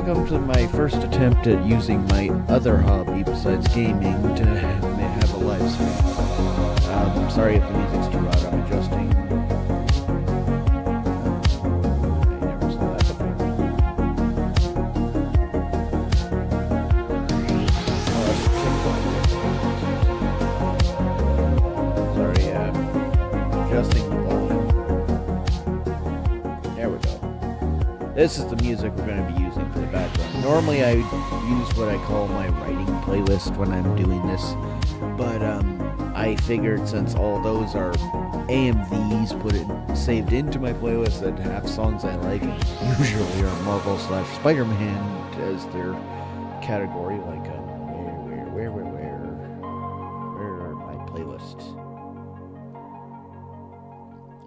welcome to my first attempt at using my other hobby besides gaming to have a live stream. Sorry if the music's too loud, I'm adjusting. I never saw that before. Sorry, adjusting the volume. There we go. This is the music we're going to be using for the background. Normally I use what I call my writing playlist when I'm doing this, but I figured since all those are AMVs saved into my playlist that have songs I like, usually are Marvel/Spider-Man as their category, like where are my playlists?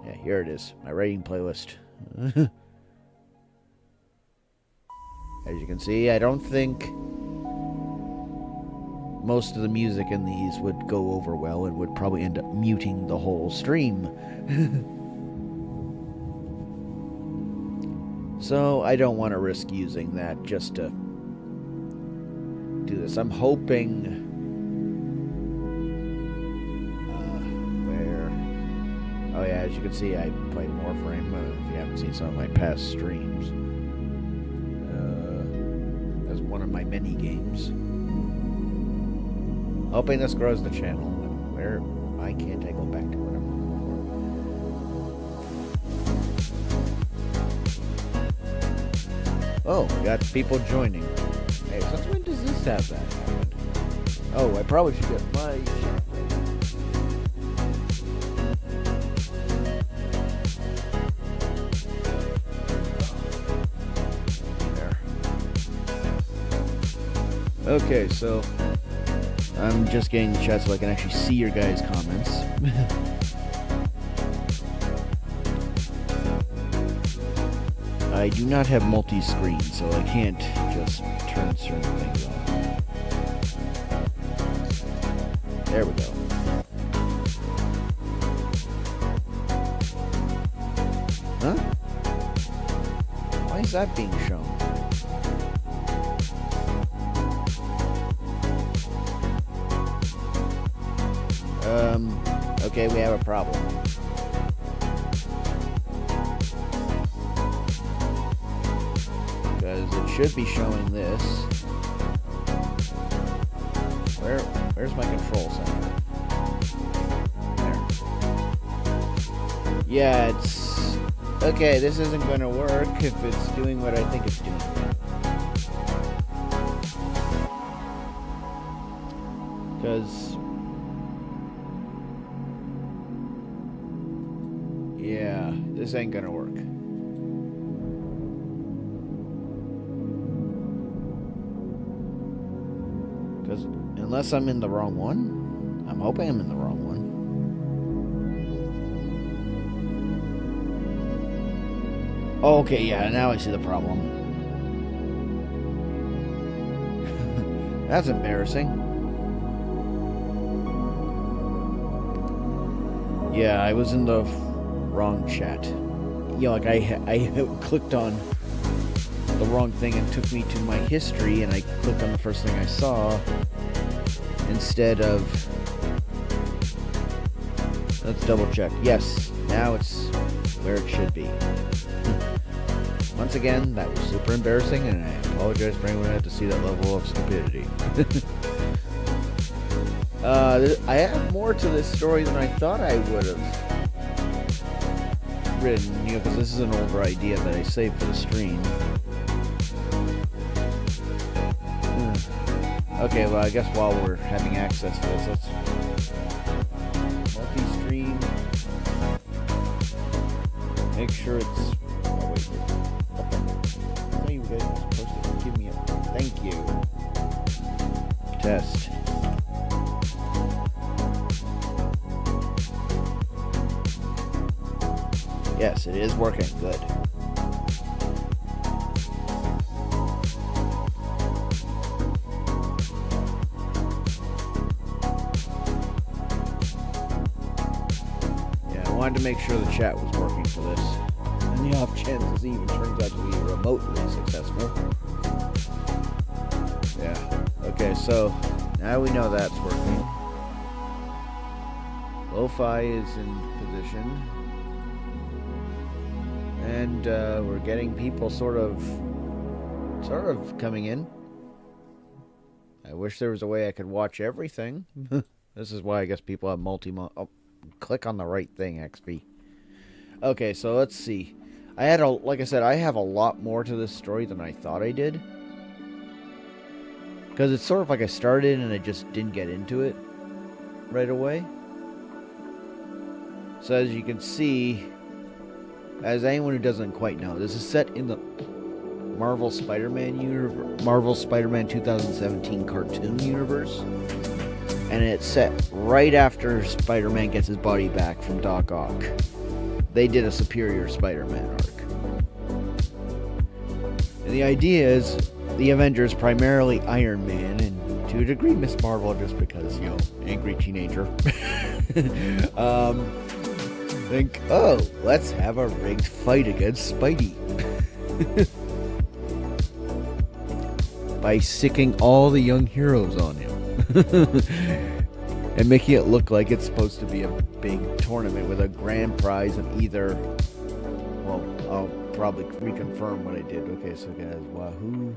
Yeah, here it is, my writing playlist. As you can see, I don't think most of the music in these would go over well and would probably end up muting the whole stream. So I don't want to risk using that just to do this. I'm hoping... Oh yeah, as you can see, I played Warframe, if you haven't seen some of my past streams. As one of my many games. Hoping this grows the channel. Where I can't go back to what I'm looking for. Oh, we got people joining. Hey, since when does this have that happen? Oh, I probably should get my chat ready. There. Okay, so I'm just getting the chat so I can actually see your guys' comments. I do not have multi-screen, so I can't just turn certain things on. There we go. Huh? Why is that being shown? Okay, we have a problem. Because it should be showing this. Where's my control center? There. Yeah, it's... Okay, this isn't going to work if it's doing what I think it's doing. Because... Yeah, this ain't gonna work. Because unless I'm in the wrong one, I'm hoping I'm in the wrong one. Okay, yeah, now I see the problem. That's embarrassing. Yeah, I was in the wrong chat. You know, like I clicked on the wrong thing and took me to my history, and I clicked on the first thing I saw instead of... Let's double check. Yes, now it's where it should be. Once again, that was super embarrassing, and I apologize for anyone who had to see that level of stupidity. I have more to this story than I thought I would have written, you know, because this is an older idea that I saved for the stream. Okay, well, I guess while we're having access to this, let's multi-stream. Make sure it's... Oh, wait. I thought you guys were supposed to give me a... Thank you. Test. Yes, it is working. Good. Yeah, I wanted to make sure the chat was working for this. And the off chance this even turns out to be remotely successful. so now we know that's working. Lo-fi is in position. And we're getting people sort of coming in. I wish there was a way I could watch everything. This is why I guess people have oh, click on the right thing, XP. Okay, so let's see. Like I said, I have a lot more to this story than I thought I did. Because it's sort of like I started and I just didn't get into it right away. So as you can see, as anyone who doesn't quite know, this is set in the Marvel Spider-Man 2017 cartoon universe. And it's set right after Spider-Man gets his body back from Doc Ock. They did a Superior Spider-Man arc. And the idea is the Avengers, primarily Iron Man, and to a degree Miss Marvel, just because, you know, angry teenager, think, oh, let's have a rigged fight against Spidey. By sicking all the young heroes on him. And making it look like it's supposed to be a big tournament with a grand prize of either... Well, I'll probably reconfirm what I did. Okay, so guys, Wahoo.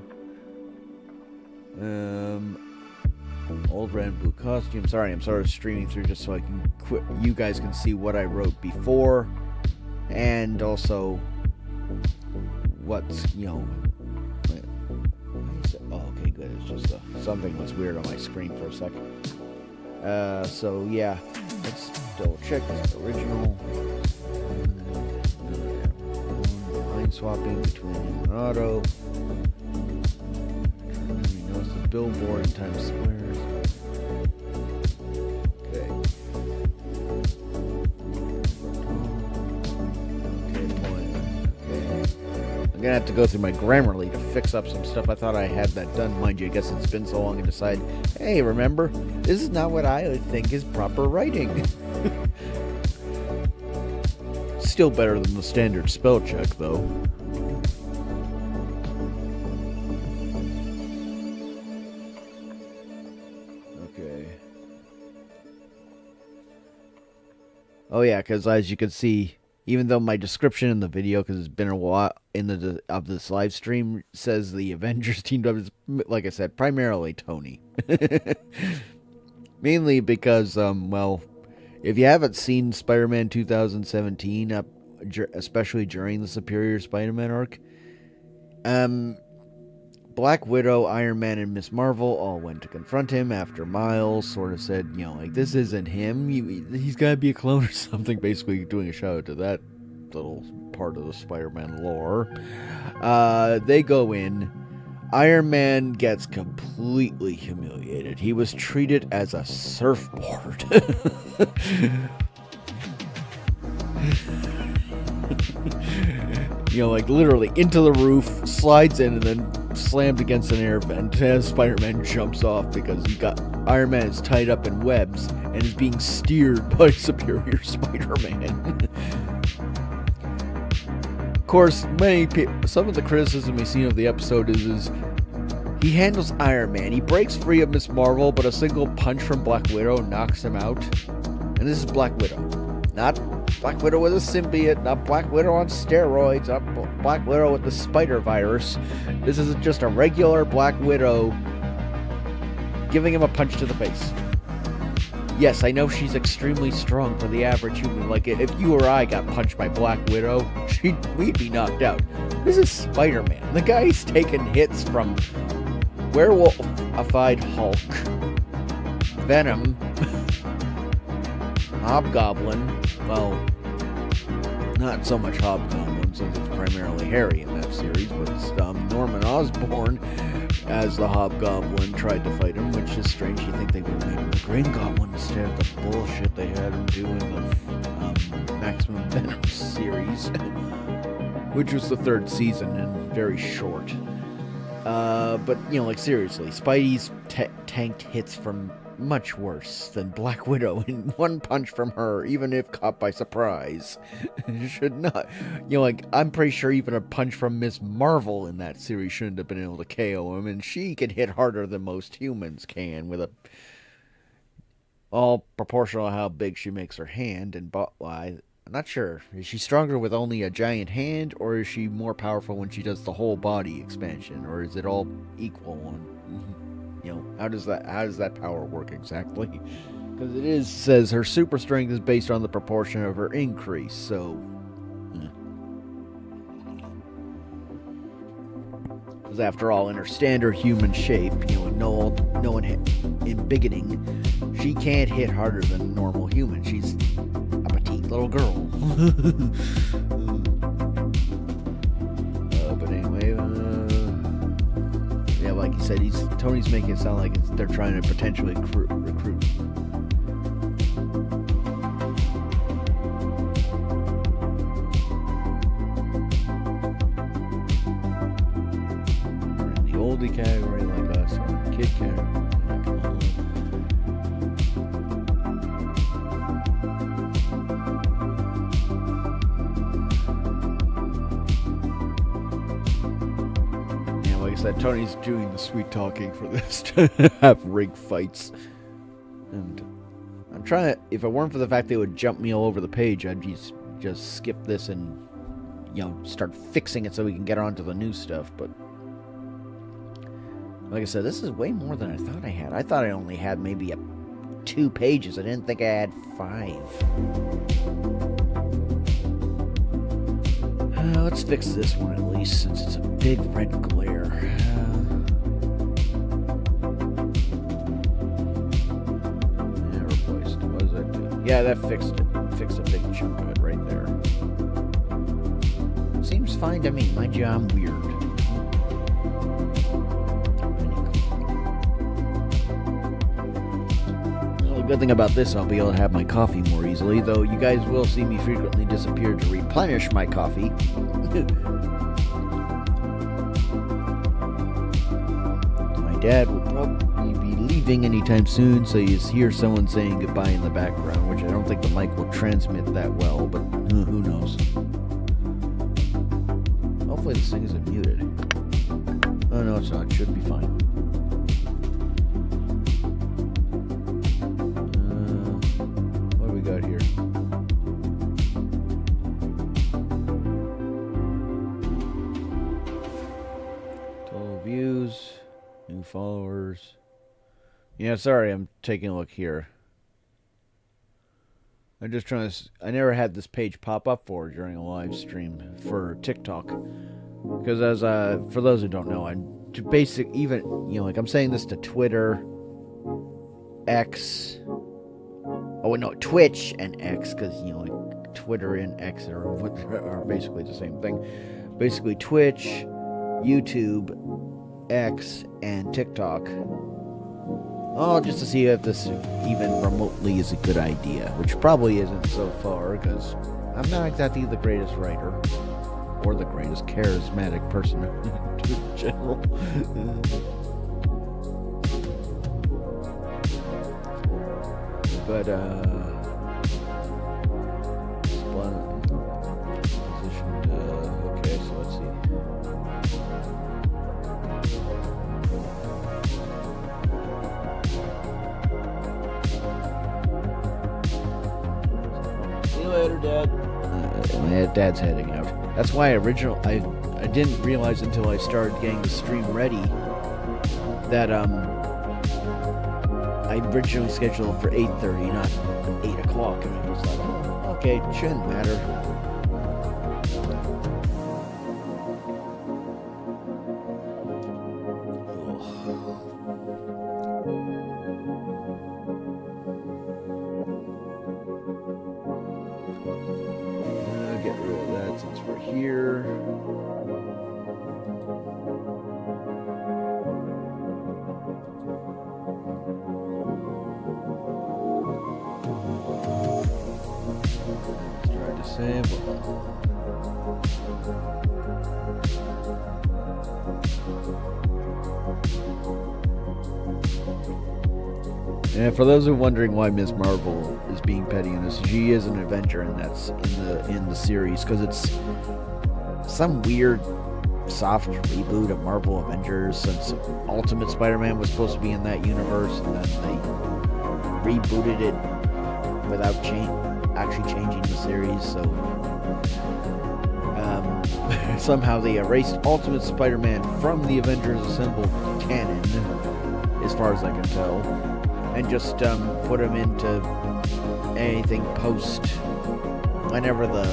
Old red and blue costume. Sorry, I'm sort of streaming through just so I can you guys can see what I wrote before, and also what's, you know. Oh, okay, good. It's just something was weird on my screen for a second. So yeah, let's double check this original. Line swapping between him and Otto. Notice the billboard in Times Square. I'm gonna have to go through my Grammarly to fix up some stuff. I thought I had that done. Mind you, I guess it's been so long and decide, hey, remember, this is not what I think is proper writing. Still better than the standard spell check, though. Okay. Oh yeah, because as you can see, even though my description in the video, because it's been a while of this live stream, says the Avengers teamed up, is, like I said, primarily Tony. Mainly because, well, if you haven't seen Spider-Man 2017, especially during the Superior Spider-Man arc, Black Widow, Iron Man, and Miss Marvel all went to confront him after Miles sort of said, you know, like, this isn't him, he's gotta be a clone or something, basically doing a shout out to that little part of the Spider-Man lore. They go in. Iron Man gets completely humiliated. He was treated as a surfboard. You know, like literally into the roof, slides in, and then slammed against an air vent as Spider-Man jumps off because Iron Man is tied up in webs and is being steered by Superior Spider-Man. Of course, some of the criticism we've seen of the episode is he handles Iron Man. He breaks free of Miss Marvel, but a single punch from Black Widow knocks him out. And this is Black Widow. Not Black Widow with a symbiote, not Black Widow on steroids, not Black Widow with the spider virus. This is just a regular Black Widow giving him a punch to the face. Yes, I know she's extremely strong for the average human. Like, if you or I got punched by Black Widow, we'd be knocked out. This is Spider-Man. The guy's taking hits from Werewolf-ified Hulk, Venom, Hobgoblin, well, not so much Hobgoblin since it's primarily Harry in that series, but Norman Osborn as the Hobgoblin tried to fight him, which is strange. You think they would have made him the Green Goblin instead of the bullshit they had him do in the Maximum Venom series, which was the third season and very short. But, you know, like, seriously, Spidey's tanked hits from much worse than Black Widow, and one punch from her, even if caught by surprise, should not. Like, I'm pretty sure even a punch from Miss Marvel in that series shouldn't have been able to KO him, and she can hit harder than most humans can, with a all proportional to how big she makes her hand. And I'm not sure. Is she stronger with only a giant hand, or is she more powerful when she does the whole body expansion, or is it all equal on, how does that power work exactly? Because it says her super strength is based on the proportion of her increase, so. Because after all, in her standard human shape, no one in bigoting, she can't hit harder than a normal human. She's a petite little girl. But anyway, yeah, like you said, Tony's making it sound like they're trying to potentially recruit. Oldie category like us, or kid category. Yeah, like I said, Tony's doing the sweet talking for this to have rig fights. And I'm trying to, if it weren't for the fact they would jump me all over the page, I'd just skip this and, start fixing it so we can get on to the new stuff, but like I said, this is way more than I thought I had. I thought I only had maybe 2 pages. I didn't think I had 5. Let's fix this one at least, since it's a big red glare. Yeah, replaced. What does that do? Yeah, that fixed it. Fixed a big chunk of it right there. Seems fine to me. Mind you, I'm weird. Good thing about this, I'll be able to have my coffee more easily, though you guys will see me frequently disappear to replenish my coffee. My dad will probably be leaving anytime soon, so you hear someone saying goodbye in the background, which I don't think the mic will transmit that well, but who knows. Hopefully this thing isn't muted. Oh no, it's not. It should be fine. Got here. Total views, new followers. Yeah, sorry, I'm taking a look here. I'm just trying to. I never had this page pop up during a live stream for TikTok, because as for those who don't know, I'm like I'm saying this to Twitter, X. Oh, no, Twitch and X, because, like, Twitter and X are basically the same thing. Basically, Twitch, YouTube, X, and TikTok. Oh, just to see if this even remotely is a good idea, which probably isn't so far, because I'm not exactly the greatest writer, or the greatest charismatic person in general. But, positioned, okay, so let's see. See you later, Dad. My dad's heading out. That's why I didn't realize until I started getting the stream ready that, I originally scheduled it for 8:30, not 8 o'clock, and I was like, oh, okay, it shouldn't matter. Get rid of that since we're here. Disable. And for those who are wondering why Ms. Marvel is being petty in this, she is an Avenger, and that's in the series because it's some weird soft reboot of Marvel Avengers, since Ultimate Spider-Man was supposed to be in that universe, and then they rebooted it without actually changing the series. So somehow they erased Ultimate Spider-Man from the Avengers Assembled canon, as far as I can tell, and just put him into anything post whenever the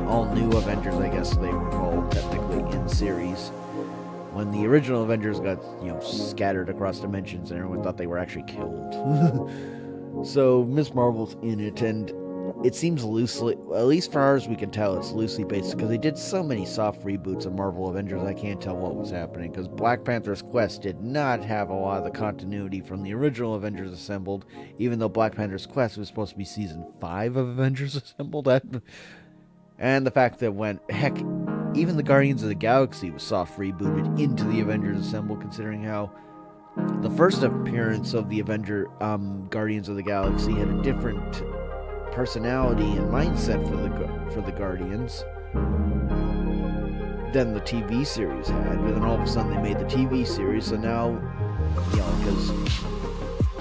all-new Avengers, I guess they were called technically in series. When the original Avengers got, scattered across dimensions and everyone thought they were actually killed. So Ms. Marvel's in it, and it seems loosely, at least far as we can tell, it's loosely based, because they did so many soft reboots of Marvel Avengers, I can't tell what was happening, because Black Panther's Quest did not have a lot of the continuity from the original Avengers Assembled, even though Black Panther's Quest was supposed to be Season 5 of Avengers Assembled. And the fact that even the Guardians of the Galaxy was soft rebooted into the Avengers Assembled, considering how the first appearance of the Guardians of the Galaxy had a different personality and mindset for the Guardians than the TV series had. But then all of a sudden they made the TV series, so now, because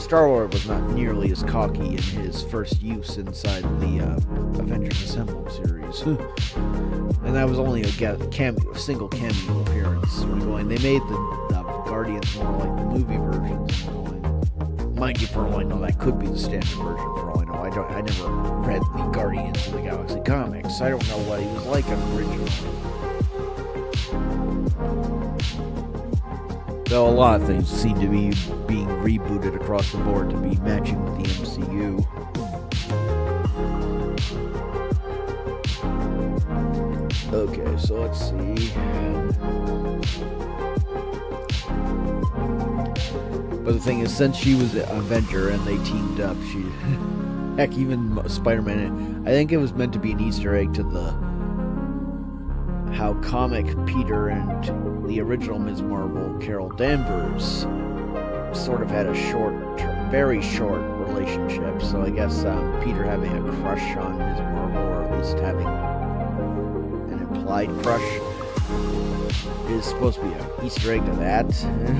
Star-Lord was not nearly as cocky in his first use inside the Avengers Assembled series. And that was only a single cameo appearance. They made the Guardians more like the movie versions. Mind you, for all I know, that could be the standard version. For all I know, I never read the Guardians of the Galaxy comics. I don't know what he was like originally. Though a lot of things seem to be being rebooted across the board to be matching with the MCU. Okay, so let's see. But the thing is, since she was an Avenger and they teamed up, heck, even Spider-Man, I think it was meant to be an Easter egg to how comic Peter and the original Ms. Marvel, Carol Danvers, sort of had a very short relationship. So I guess Peter having a crush on Ms. Marvel, or at least having an implied crush, is supposed to be an Easter egg to that.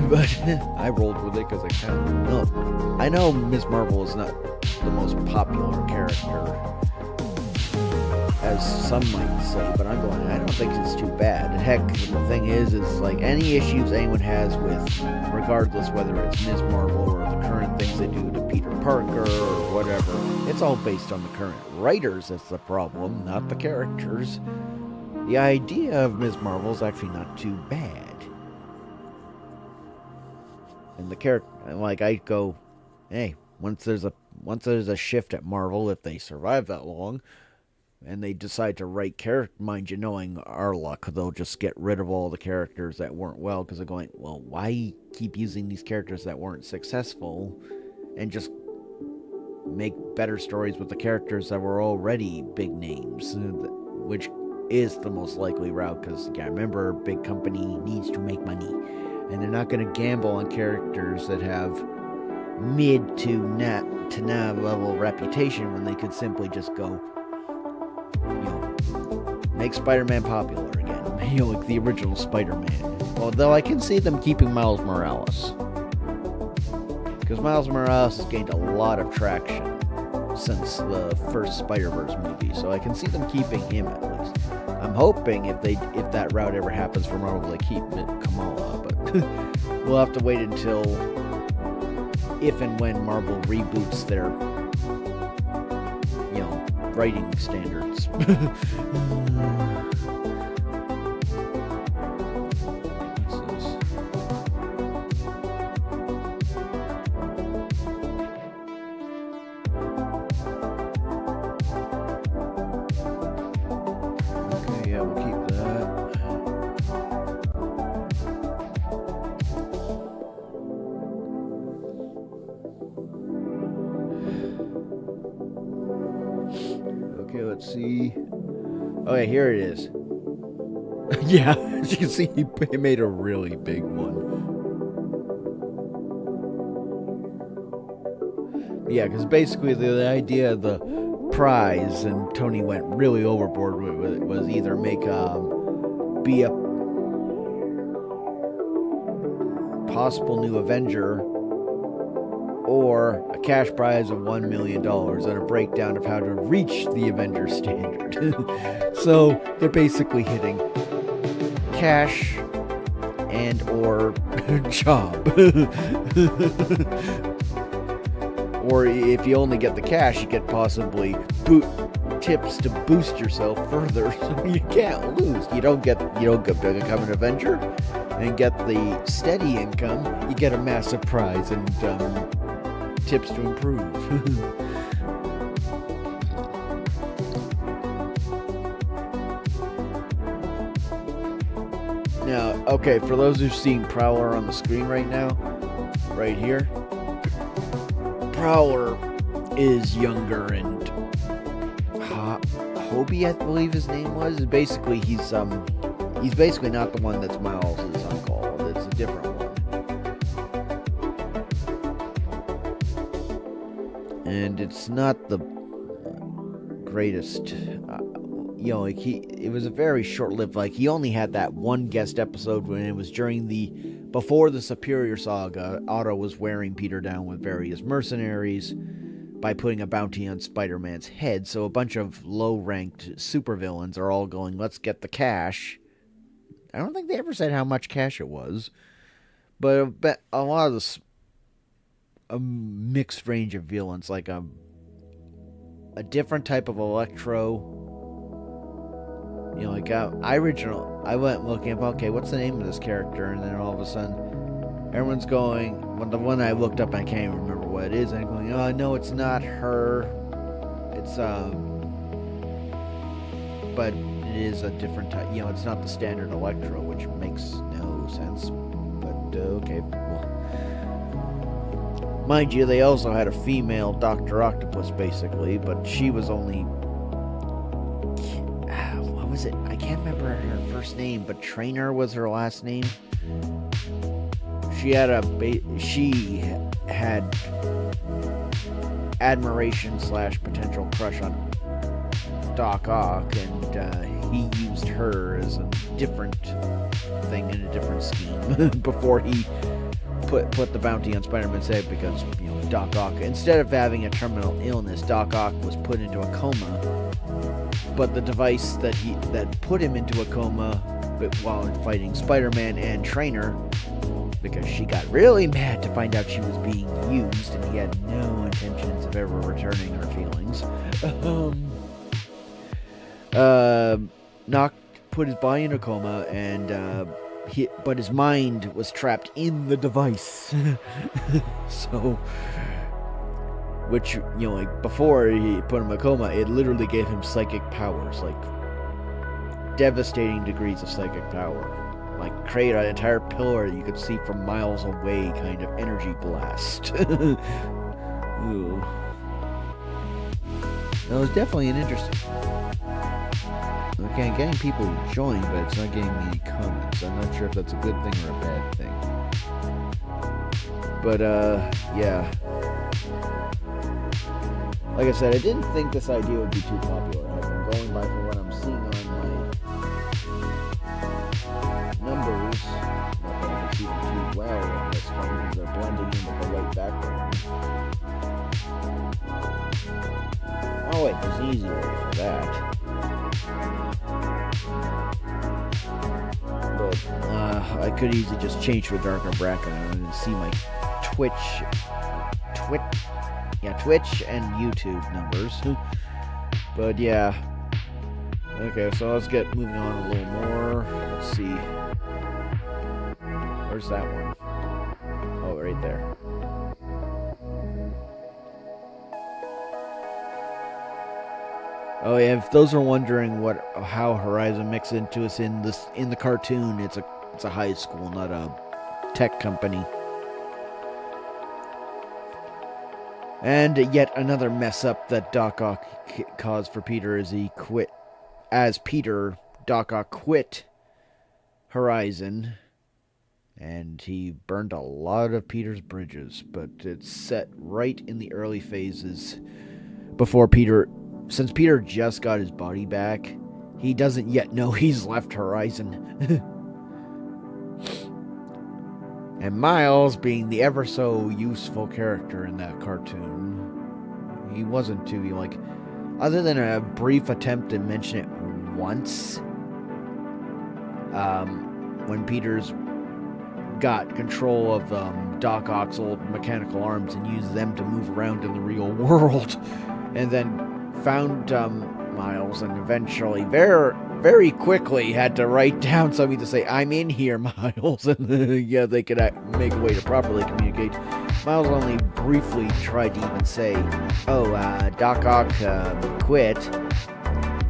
But I rolled with it because I know Ms. Marvel is not the most popular character, as some might say, but I don't think it's too bad. Heck, the thing is like any issues anyone has with, regardless whether it's Ms. Marvel or the current things they do to Peter Parker or whatever, it's all based on the current writers. That's the problem, not the characters. The idea of Ms. Marvel is actually not too bad. And the character, I go, hey, once there's a shift at Marvel, if they survive that long, and they decide to write mind you, knowing our luck, they'll just get rid of all the characters that weren't well, because they're going, well, why keep using these characters that weren't successful, and just make better stories with the characters that were already big names, which is the most likely route, because, remember, big company needs to make money, and they're not going to gamble on characters that have mid to nav level reputation when they could simply just go, make Spider-Man popular again, like the original Spider-Man. Well, though I can see them keeping Miles Morales, because Miles Morales has gained a lot of traction since the first Spider-Verse movie, so I can see them keeping him at least. I'm hoping if that route ever happens for Marvel, they keep Kamala, but we'll have to wait until if and when Marvel reboots their writing standards. Okay, yeah, we'll keep that. Okay, let's see. Okay, here it is. Yeah, as you can see, he made a really big one. Yeah, because basically the idea of the prize, and Tony went really overboard with it, was either make be a possible new Avenger or a cash prize of $1 million and a breakdown of how to reach the Avenger standard. So they're basically hitting cash and or job. Or if you only get the cash, you get possibly tips to boost yourself further, so you can't lose. You don't become an Avenger and get the steady income. You get a massive prize and tips to improve. Now, okay, for those who are seeing Prowler on the screen right now, right here, Prowler is younger and Hobie, I believe his name was. Basically, he's basically not the one that's Miles' uncle. It's a different one. And it's not the greatest. It was a very short-lived. He only had that one guest episode when it was before the Superior Saga. Otto was wearing Peter down with various mercenaries by putting a bounty on Spider-Man's head. So a bunch of low-ranked supervillains are all going, let's get the cash. I don't think they ever said how much cash it was. But a lot of a mixed range of villains, like a different type of Electro. I went looking up, okay, what's the name of this character? And then all of a sudden, everyone's going, the one I looked up, I can't even remember what it is. And I'm going, oh, no, it's not her. It's, but it is a different type. It's not the standard Electro, which makes no sense. But, okay. Well, mind you, they also had a female Dr. Octopus, basically, but she was only... What was it? I can't remember her first name, but Trainer was her last name. She had admiration / potential crush on Doc Ock, and he used her as a different thing in a different scheme before he put the bounty on Spider-Man's head, because Doc Ock, instead of having a terminal illness, Doc Ock was put into a coma. But the device that put him into a coma while fighting Spider-Man and Trainer, because she got really mad to find out she was being used, and he had no intentions of ever returning her feelings. Put his body in a coma, and but his mind was trapped in the device. So, which, before he put him in a coma, it literally gave him psychic powers, devastating degrees of psychic power. Create an entire pillar that you could see from miles away, kind of energy blast. Ooh. That was definitely an interesting... Okay, I'm getting people to join, but it's not getting any comments. I'm not sure if that's a good thing or a bad thing. But, yeah. Like I said, I didn't think this idea would be too popular. I'm going by from what I'm seeing on my numbers. Not that I can see them too well on this one, because they're blending in with the white background. Oh wait, there's an easy way for that. But I could easily just change to a darker background and see my Twitch and YouTube numbers. But yeah. Okay, so let's get moving on a little more. Let's see. Where's that one? Oh, right there. Oh yeah, if those are wondering how Horizon mixes into us in the cartoon, it's a high school, not a tech company. And yet another mess up that Doc Ock caused for Peter is he quit. As Peter, Doc Ock quit Horizon and he burned a lot of Peter's bridges, but it's set right in the early phases before Peter. Since Peter just got his body back, he doesn't yet know he's left Horizon. And Miles, being the ever so useful character in that cartoon, he wasn't too, other than a brief attempt to mention it once, when Peter's got control of Doc Ock's old mechanical arms and used them to move around in the real world, and then found Miles, and eventually very quickly had to write down something to say, "I'm in here, Miles," and yeah, they could make a way to properly communicate. Miles only briefly tried to even say, "Oh, Doc Ock quit,"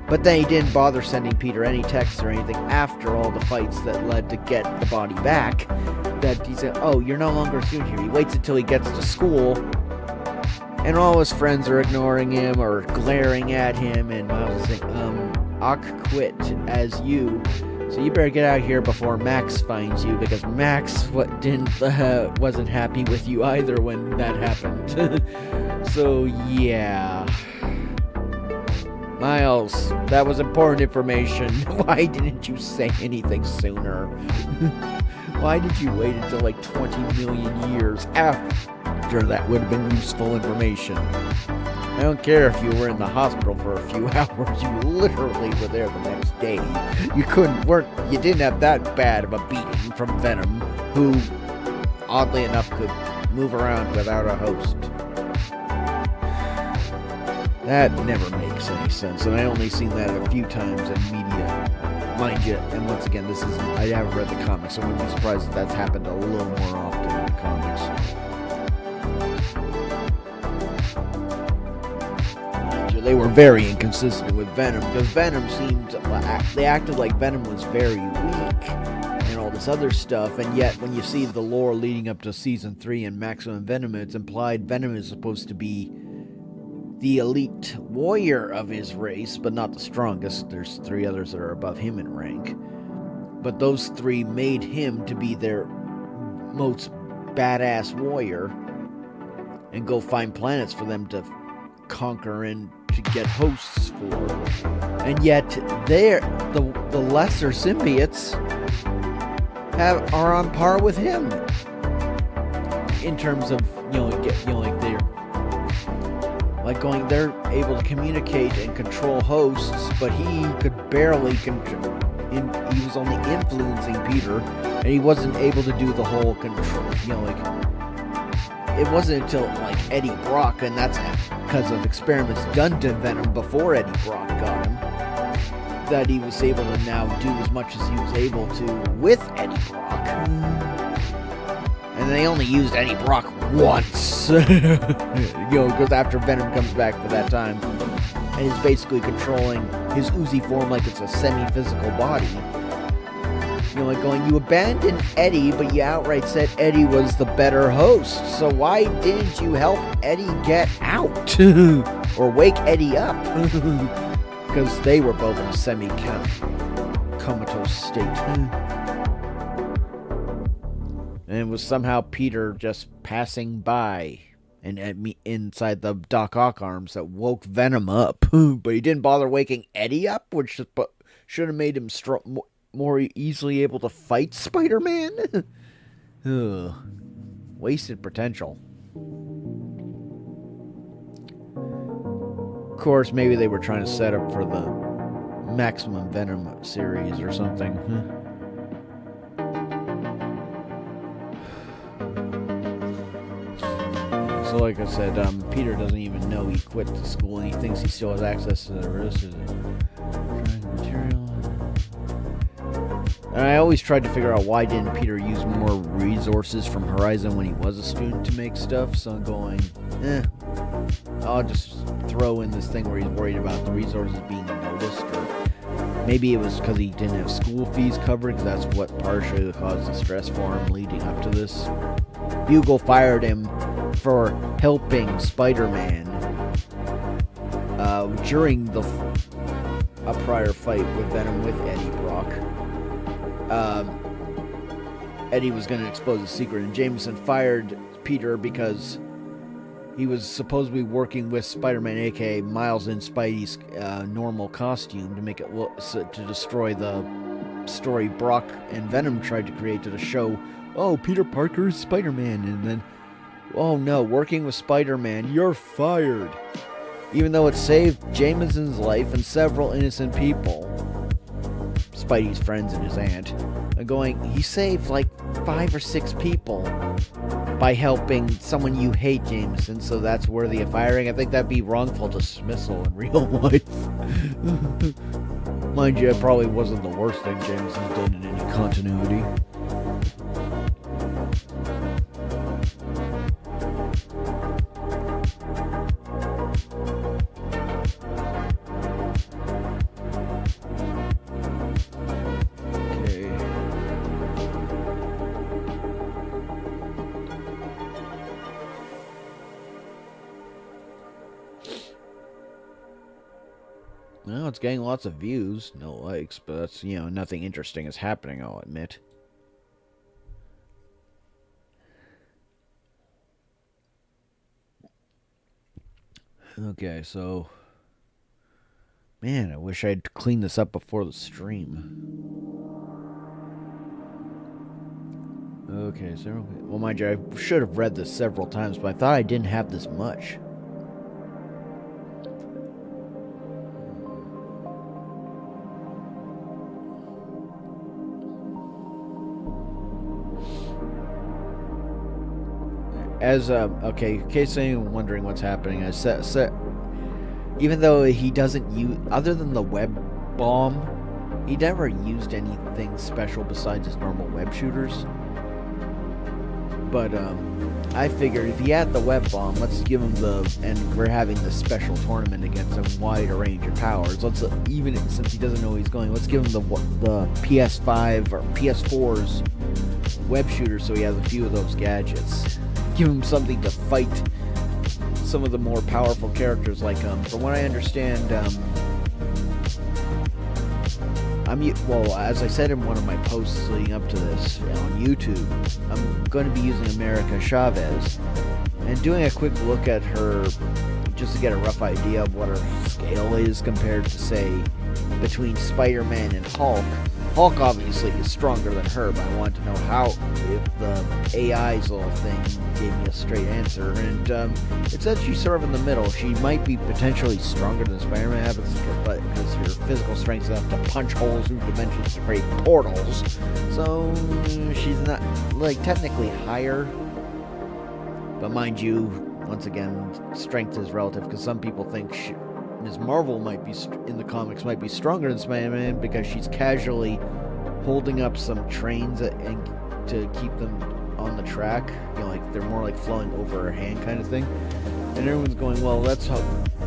but then he didn't bother sending Peter any texts or anything after all the fights that led to get the body back. That he said, "Oh, you're no longer a student here." He waits until he gets to school, and all his friends are ignoring him or glaring at him, and Miles is saying, Ock quit as you, so you better get out of here before Max finds you, because Max wasn't happy with you either when that happened." So yeah, Miles, that was important information. Why didn't you say anything sooner? Why did you wait until 20 million years after that would have been useful information? I don't care if you were in the hospital for a few hours. You literally were there the next day. You didn't have that bad of a beating from Venom, who, oddly enough, could move around without a host. That never makes any sense, and I only seen that a few times in media. Mind you, and once again, I haven't read the comics, so I wouldn't be surprised if that's happened a little more often in the comics. They were very inconsistent with Venom, because Venom they acted like Venom was very weak and all this other stuff, and yet when you see the lore leading up to Season 3 and Maximum Venom, it's implied Venom is supposed to be the elite warrior of his race, but not the strongest. There's 3 others that are above him in rank, but those 3 made him to be their most badass warrior and go find planets for them to conquer and to get hosts for. And yet the lesser symbiotes are on par with him in terms of they're able to communicate and control hosts, but he could barely control. He was only influencing Peter, and he wasn't able to do the whole control. It wasn't until Eddie Brock, and that's because of experiments done to Venom before Eddie Brock got him, that he was able to now do as much as he was able to with Eddie Brock. And they only used Eddie Brock once, because after Venom comes back for that time, and is basically controlling his Uzi form like it's a semi-physical body. You abandoned Eddie, but you outright said Eddie was the better host. So why didn't you help Eddie get out? Or wake Eddie up? Because they were both in a semi-comatose state. And it was somehow Peter just passing by and inside the Doc Ock arms that woke Venom up. But he didn't bother waking Eddie up, which should have made him more easily able to fight Spider-Man? Wasted potential. Of course, maybe they were trying to set up for the Maximum Venom series or something. So like I said, Peter doesn't even know he quit the school, and he thinks he still has access to the rest of the material. And I always tried to figure out why didn't Peter use more resources from Horizon when he was a student to make stuff. So I'm going, I'll just throw in this thing where he's worried about the resources being noticed. Or maybe it was because he didn't have school fees covered, because that's what partially caused the stress for him leading up to this. Bugle fired him for helping Spider-Man during a prior fight with Venom with Eddie Brock. Eddie was going to expose his secret, and Jameson fired Peter because he was supposed to be working with Spider-Man, aka Miles, in Spidey's normal costume to make it to destroy the story Brock and Venom tried to create to show, oh, Peter Parker is Spider-Man, and then, oh no, working with Spider-Man, you're fired. Even though it saved Jameson's life and several innocent people, Spidey's friends and his aunt, he saved like 5 or 6 people by helping someone you hate, Jameson, so that's worthy of firing. I think that'd be wrongful dismissal in real life. Mind you, it probably wasn't the worst thing Jameson did in any continuity. Well, it's getting lots of views, no likes, but that's, nothing interesting is happening, I'll admit. Okay, so... Man, I wish I'd cleaned this up before the stream. Okay, so... Well, mind you, I should have read this several times, but I thought I didn't have this much. Okay, in case anyone's wondering what's happening, even though he doesn't use, other than the web bomb, he never used anything special besides his normal web shooters. But, I figured if he had the web bomb, let's give him and we're having this special tournament against a wider range of powers. Even since he doesn't know where he's going, let's give him the PS5 or PS4's web shooter so he has a few of those gadgets. Give him something to fight some of the more powerful characters, like, from what I understand, as I said in one of my posts leading up to this on YouTube, I'm going to be using America Chavez, and doing a quick look at her, just to get a rough idea of what her scale is compared to, say, between Spider-Man and Hulk. Hulk obviously is stronger than her, but I wanted to know if the AI's little thing gave me a straight answer, and it said she's sort of in the middle. She might be potentially stronger than Spider-Man, but because her physical strength is enough to punch holes through dimensions to create portals, so she's not, like, technically higher, but mind you, once again, strength is relative, because some people think Ms. Marvel in the comics might be stronger than Spider-Man because she's casually holding up some trains and to keep them on the track. Like they're more like flowing over her hand kind of thing. And everyone's going, well, that's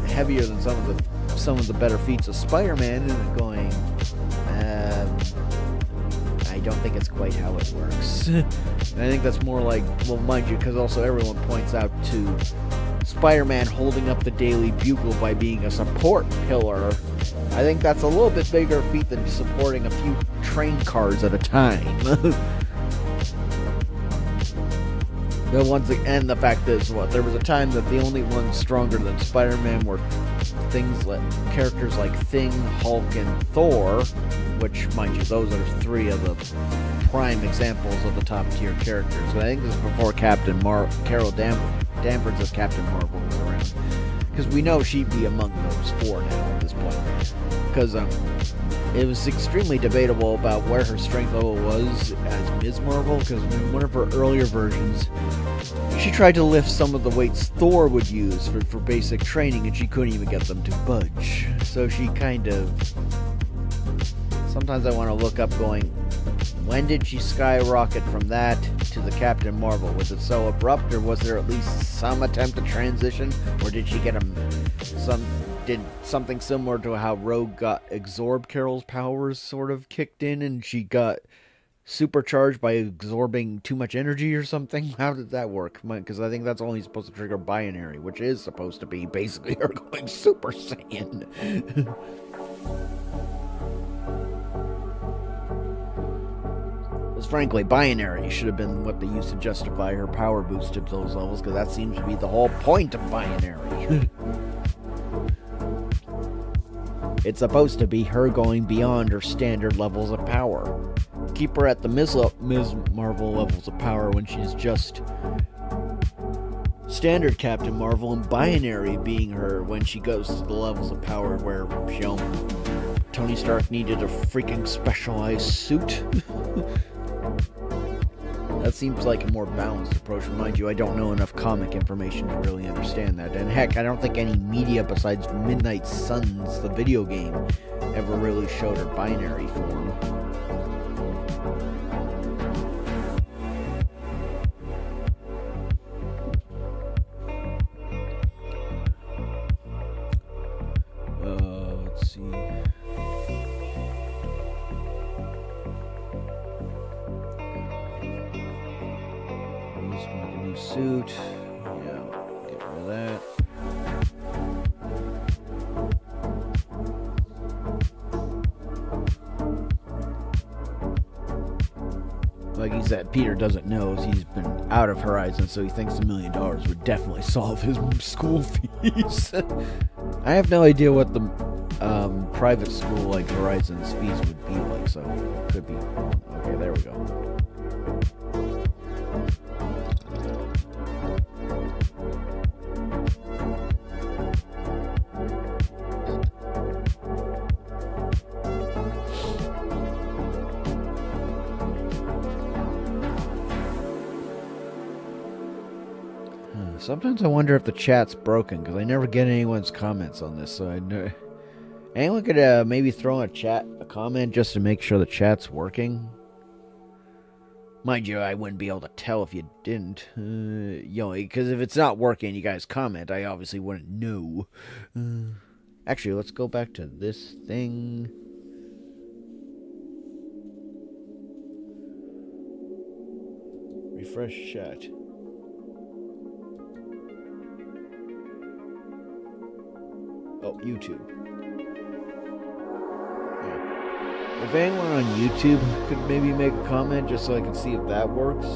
heavier than some of the better feats of Spider-Man. And going, I don't think it's quite how it works. And I think that's more like, well, mind you, because also everyone points out to Spider-Man holding up the Daily Bugle by being a support pillar. I think that's a little bit bigger feat than supporting a few train cars at a time. But once again, the fact is, there was a time that the only ones stronger than Spider-Man were characters like Thing, Hulk, and Thor, which, mind you, those are 3 of the prime examples of the top tier characters. But I think this is before Carol Danvers as Captain Marvel was around, because we know she'd be among those 4 now at this point, because it was extremely debatable about where her strength level was as Ms. Marvel, because in one of her earlier versions she tried to lift some of the weights Thor would use for basic training, and she couldn't even get them to budge. So she kind of, sometimes I want to look up going, when did she skyrocket from that to the Captain Marvel? Was it so abrupt, or was there at least some attempt to transition? Or did she get did something similar to how Rogue got absorbed Carol's powers sort of kicked in, and she got supercharged by absorbing too much energy or something? How did that work? Because I think that's only supposed to trigger binary, which is supposed to be basically her going Super Saiyan. frankly, binary should have been what they used to justify her power boost to those levels, because that seems to be the whole point of binary. It's supposed to be her going beyond her standard levels of power. Keep her at the Ms. Marvel levels of power when she's just standard Captain Marvel, and binary being her when she goes to the levels of power where, you know, Tony Stark needed a freaking specialized suit. That seems like a more balanced approach. Mind you, I don't know enough comic information to really understand that. And heck, I don't think any media besides Midnight Suns, the video game, ever really showed her binary form. Let's see. Suit. Yeah, get rid of that. Like he said, Peter doesn't know he's been out of Horizon, so he thinks $1 million would definitely solve his school fees. I have no idea what the private school like Horizon's fees would be like, so it could be. Okay, there we go. Sometimes I wonder if the chat's broken, because I never get anyone's comments on this, so I know. Anyone could maybe throw in a comment just to make sure the chat's working? Mind you, I wouldn't be able to tell if you didn't. You know, because if it's not working, you guys comment, I obviously wouldn't know. Actually, let's go back to this thing. Refresh chat. Oh, YouTube. Yeah. If anyone on YouTube could maybe make a comment just so I can see if that works.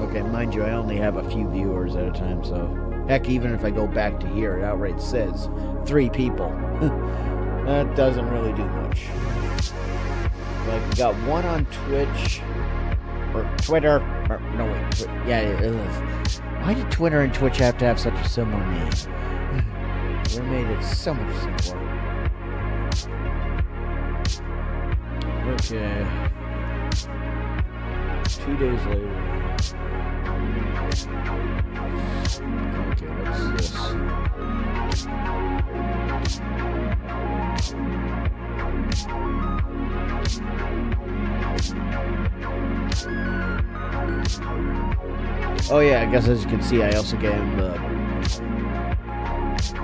Okay, mind you, I only have a few viewers at a time, so heck, even if I go back to here, it outright says 3 people. That doesn't really do much. Like, we got one on Twitch. Or Twitter, or, no wait, why did Twitter and Twitch have to have such a similar name? They made it so much simpler. Okay. 2 days later. Okay, what's this? Oh yeah, I guess as you can see, I also gave him the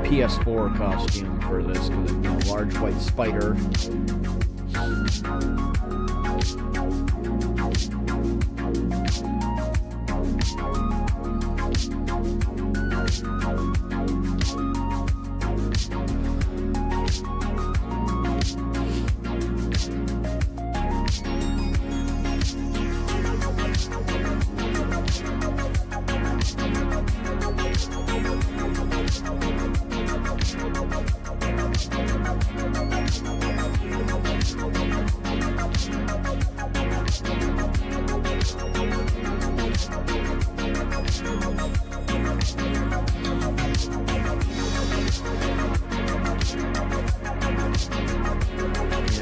PS4 costume for this, because it's a large white spider.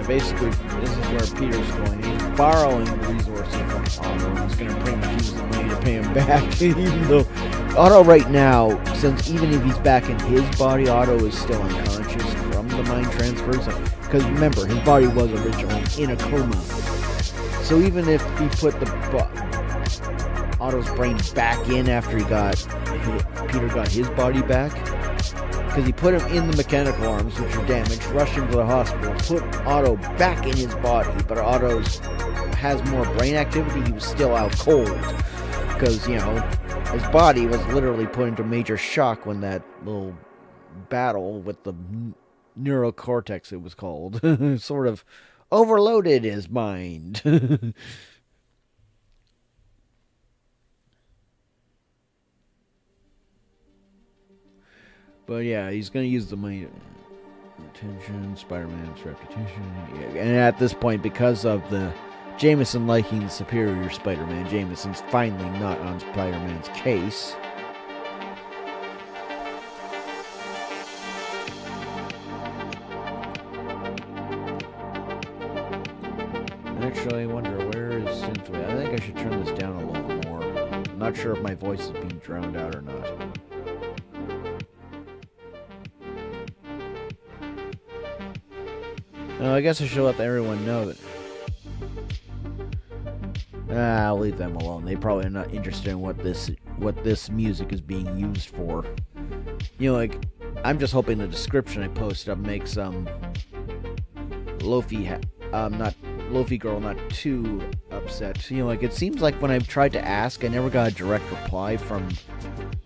Basically, this is where Peter's going. He's borrowing resources from Otto, and he's going to pretty much use the money to pay him back. Even though Otto right now, since even if he's back in his body, Otto is still unconscious from the mind transfers. Because remember, his body was originally in a coma. So even if he put Otto's brain back in after Peter got his body back, because he put him in the mechanical arms, which are damaged, rushed him to the hospital, put Otto back in his body, but Otto has more brain activity. He was still out cold, because, you know, his body was literally put into major shock when that little battle with the neurocortex, it was called. Sort of overloaded his mind. But yeah, he's going to use the money. Attention, Spider-Man's reputation. Yeah, and at this point, because of the Jameson liking the superior Spider-Man, Jameson's finally not on Spider-Man's case. Actually, I wonder, where is Synthwave? I think I should turn this down a little more. I'm not sure if my voice is being drowned out or not. Oh, I guess I should let everyone know that. I'll leave them alone. They probably are not interested in what this music is being used for. You know, like, I'm just hoping the description I post up makes Lofi Girl not too upset. You know, like, it seems like when I've tried to ask, I never got a direct reply from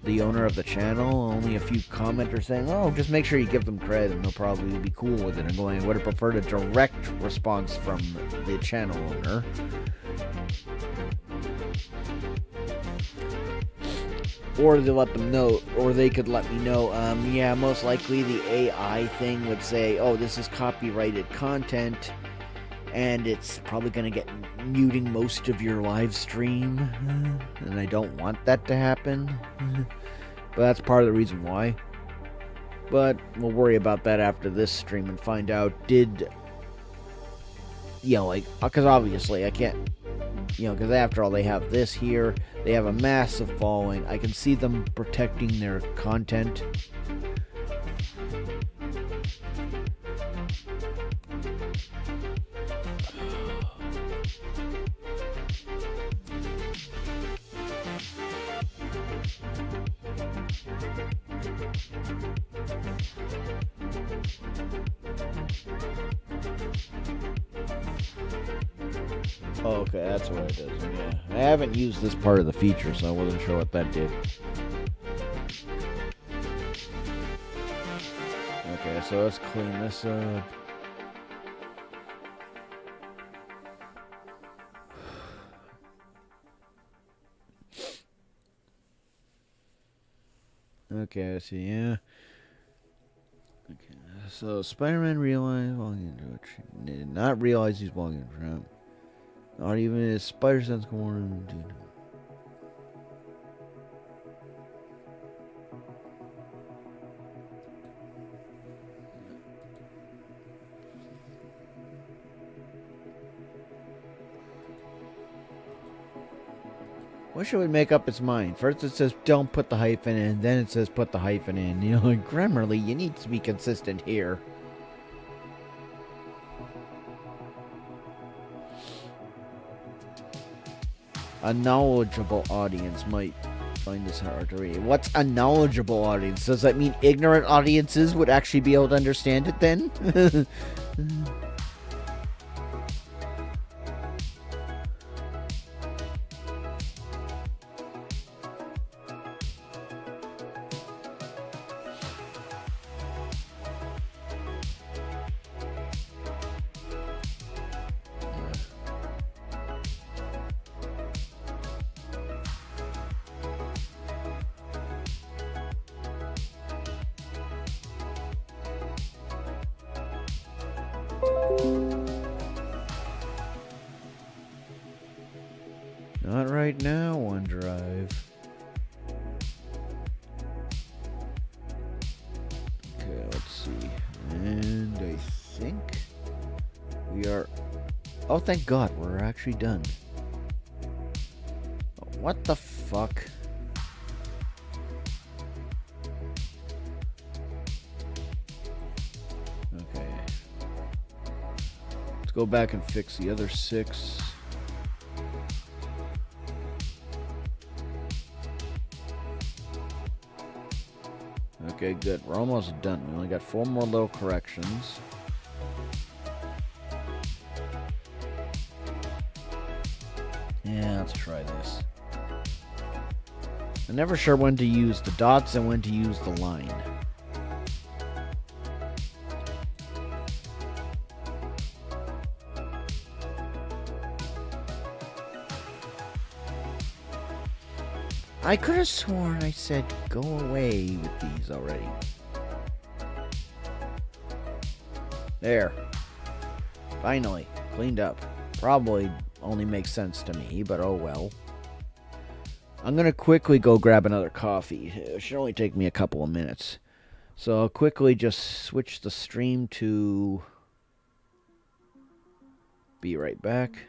the owner of the channel. Only a few commenters saying, oh, just make sure you give them credit and they'll probably be cool with it. And going, I would have preferred a direct response from the channel owner. Or they let them know, or they could let me know, yeah, most likely the AI thing would say, oh, this is copyrighted content, and it's probably going to get muting most of your live stream, and I don't want that to happen, but that's part of the reason why. But we'll worry about that after this stream and find out, because obviously I can't, because after all, they have this here, they have a massive following, I can see them protecting their content. Oh, okay, that's what it does. Yeah, I haven't used this part of the feature, so I wasn't sure what that did. Okay, so let's clean this up. Okay, I see, yeah. Okay, so Spider-Man realized did not realize he's walking into a trap. Not even his spider sense can warn him, dude. Why should we make up its mind? First it says don't put the hyphen in, then it says put the hyphen in. Like Grammarly, you need to be consistent here. A knowledgeable audience might find this hard to read. What's a knowledgeable audience? Does that mean ignorant audiences would actually be able to understand it then? Not right now, OneDrive. Okay, let's see. And I think we are... Oh, thank God, we're actually done. What the fuck? Okay. Let's go back and fix the other 6. Okay, good. We're almost done. We only got 4 more little corrections. Yeah, let's try this. I'm never sure when to use the dots and when to use the line. I could have sworn I said go away with these already. There. Finally. Cleaned up. Probably only makes sense to me, but oh well. I'm going to quickly go grab another coffee. It should only take me a couple of minutes. So I'll quickly just switch the stream to... Be right back.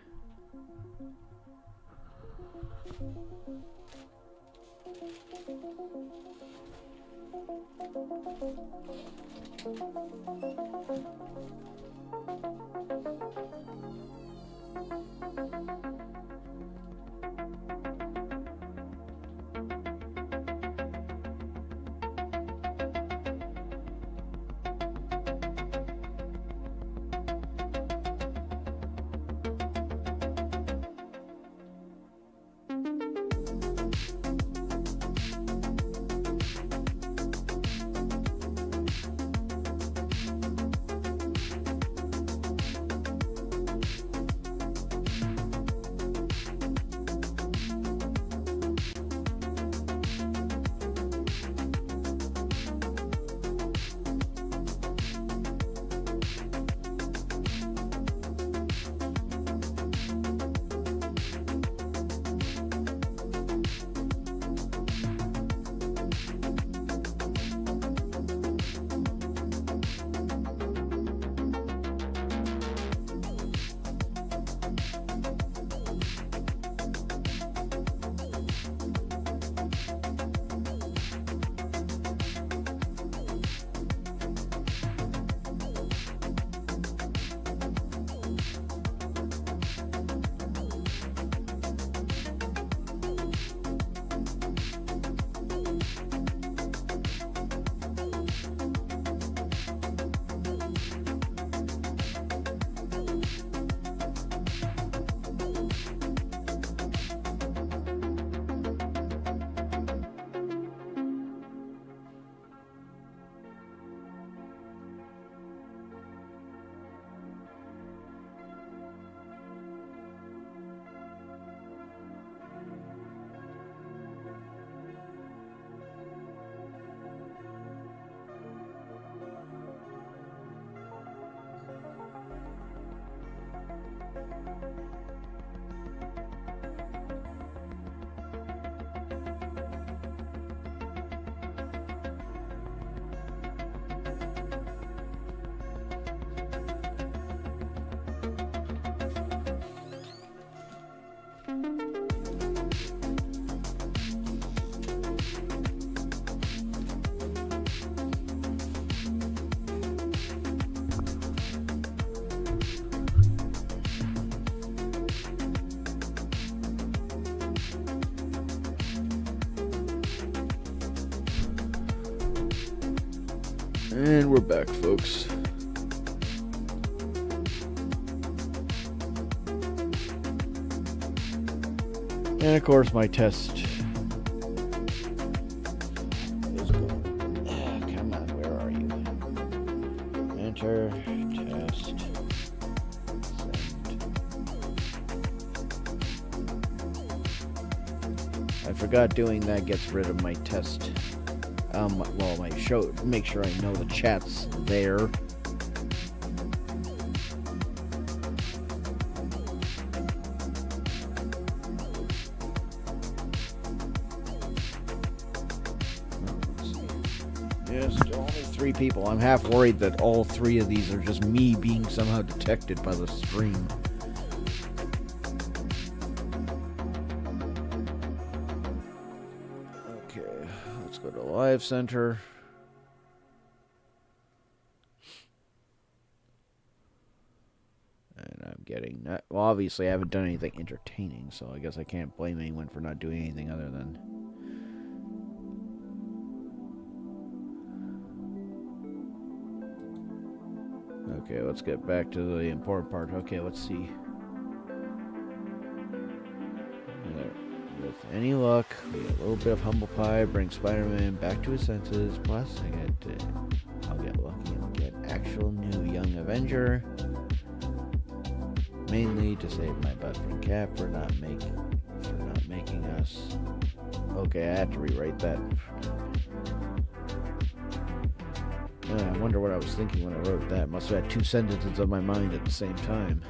And we're back, folks. And of course, my test is going. Come on, where are you? Enter, test, send. I forgot doing that gets rid of my test. Well, my show, make sure I know the chat's there. Yes, only 3 people. I'm half worried that all 3 of these are just me being somehow detected by the stream. Okay, let's go to Live Center. And I'm getting that. Well, obviously I haven't done anything entertaining, so I guess I can't blame anyone for not doing anything other than... Okay, let's get back to the important part. Okay, let's see. With any luck, we get a little bit of humble pie, bring Spider-Man back to his senses, plus I'll get lucky and get actual new Young Avenger. Mainly to save my butt from Cap for not making us... Okay, I have to rewrite that. I wonder what I was thinking when I wrote that. Must have had two sentences on my mind at the same time.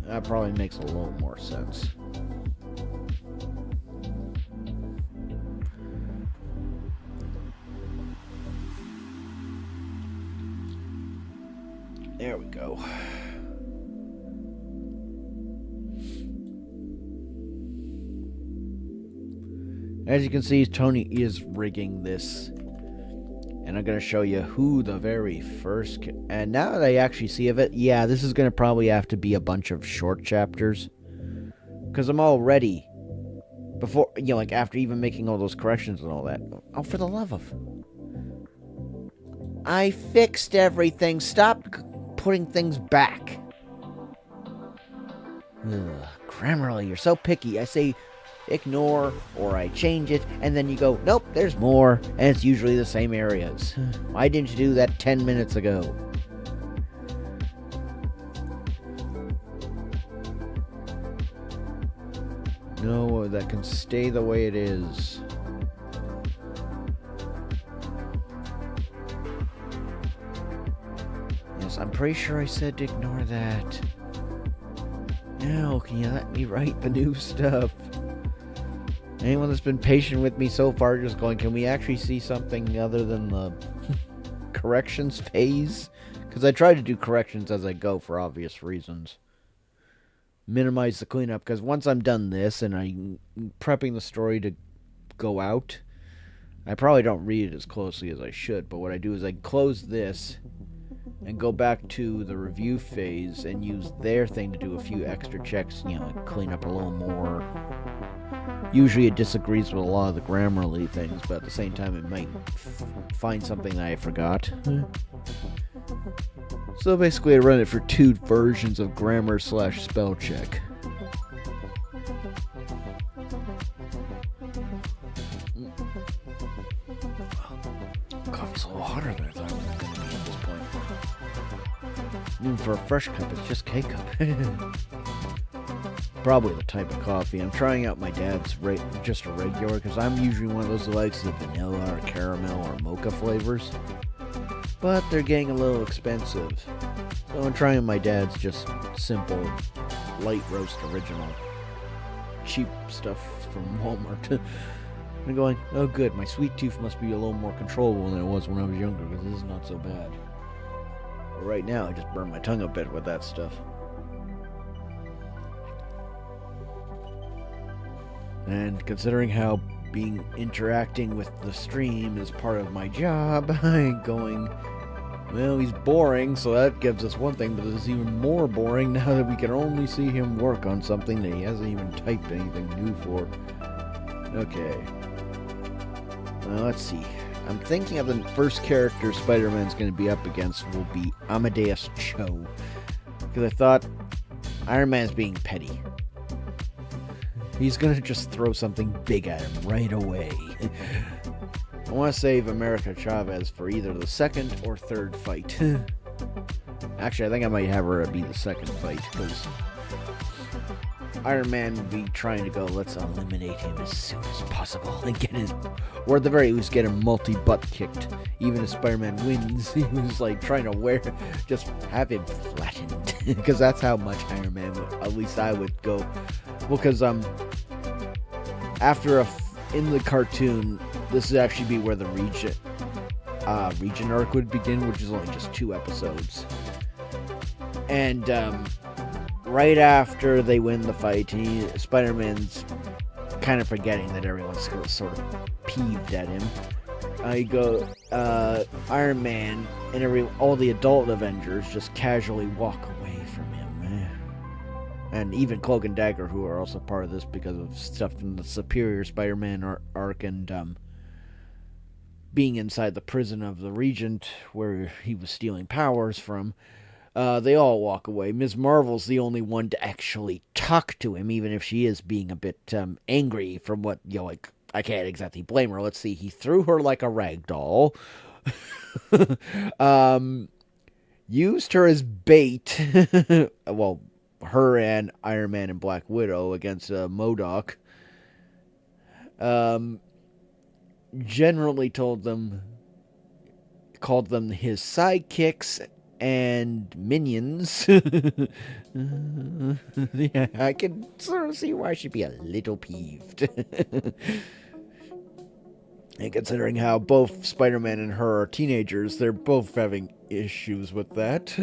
That probably makes a little more sense. There we go. As you can see, Tony is rigging this. And I'm going to show you who the very first... And now that I actually see of it, yeah, this is going to probably have to be a bunch of short chapters. Because I'm all ready. Before, you know, like after even making all those corrections and all that. Oh, for the love of... I fixed everything. Stop putting things back. Ugh, Grammarly, you're so picky. I say... ignore, or I change it, and then you go, nope, there's more, and it's usually the same areas. Why didn't you do that 10 minutes ago? No, that can stay the way it is. Yes, I'm pretty sure I said to ignore that. Now, can you let me write the new stuff? Anyone that's been patient with me so far just going, can we actually see something other than the corrections phase? Because I try to do corrections as I go for obvious reasons. Minimize the cleanup, because once I'm done this and I'm prepping the story to go out, I probably don't read it as closely as I should, but what I do is I close this and go back to the review phase and use their thing to do a few extra checks, you know, clean up a little more. Usually it disagrees with a lot of the Grammarly things, but at the same time it might find something that I forgot. So basically I run it for two versions of grammar/spell check. Coffee's a little hotter than I thought it was going to be at this point. Even for a fresh cup, it's just K-cup. Probably the type of coffee. I'm trying out my dad's just a regular, because I'm usually one of those who likes the vanilla or caramel or mocha flavors. But they're getting a little expensive. So I'm trying my dad's just simple, light roast original. Cheap stuff from Walmart. I'm going, oh good, my sweet tooth must be a little more controllable than it was when I was younger, because this is not so bad. But right now, I just burn my tongue a bit with that stuff. And considering how interacting with the stream is part of my job, I'm going, well, he's boring, so that gives us one thing, but it's even more boring now that we can only see him work on something that he hasn't even typed anything new for. Okay. Well, let's see. I'm thinking of the first character Spider-Man's going to be up against will be Amadeus Cho. Because I thought Iron Man's being petty. He's going to just throw something big at him right away. I want to save America Chavez for either the second or third fight. Actually, I think I might have her be the second fight, because Iron Man would be trying to go, let's eliminate him as soon as possible and get his, or at the very least get him multi-butt kicked. Even if Spider-Man wins, he was like trying to just have him flattened, because that's how much Iron Man would, at least I would go. Well, because after in the cartoon, this would actually be where the region arc would begin, which is only just 2 episodes. And right after they win the fight, Spider-Man's kind of forgetting that everyone's sort of peeved at him. Iron Man and all the adult Avengers just casually walk away from him. And even Cloak and Dagger, who are also part of this because of stuff from the Superior Spider-Man arc, and being inside the prison of the Regent where he was stealing powers from. They all walk away. Ms. Marvel's the only one to actually talk to him, even if she is being a bit angry from what, like, I can't exactly blame her. Let's see, he threw her like a rag doll. Used her as bait. Well, her and Iron Man and Black Widow against MODOK. Generally called them his sidekicks and minions. Yeah, I can sort of see why she'd be a little peeved. And considering how both Spider-Man and her are teenagers, they're both having issues with that.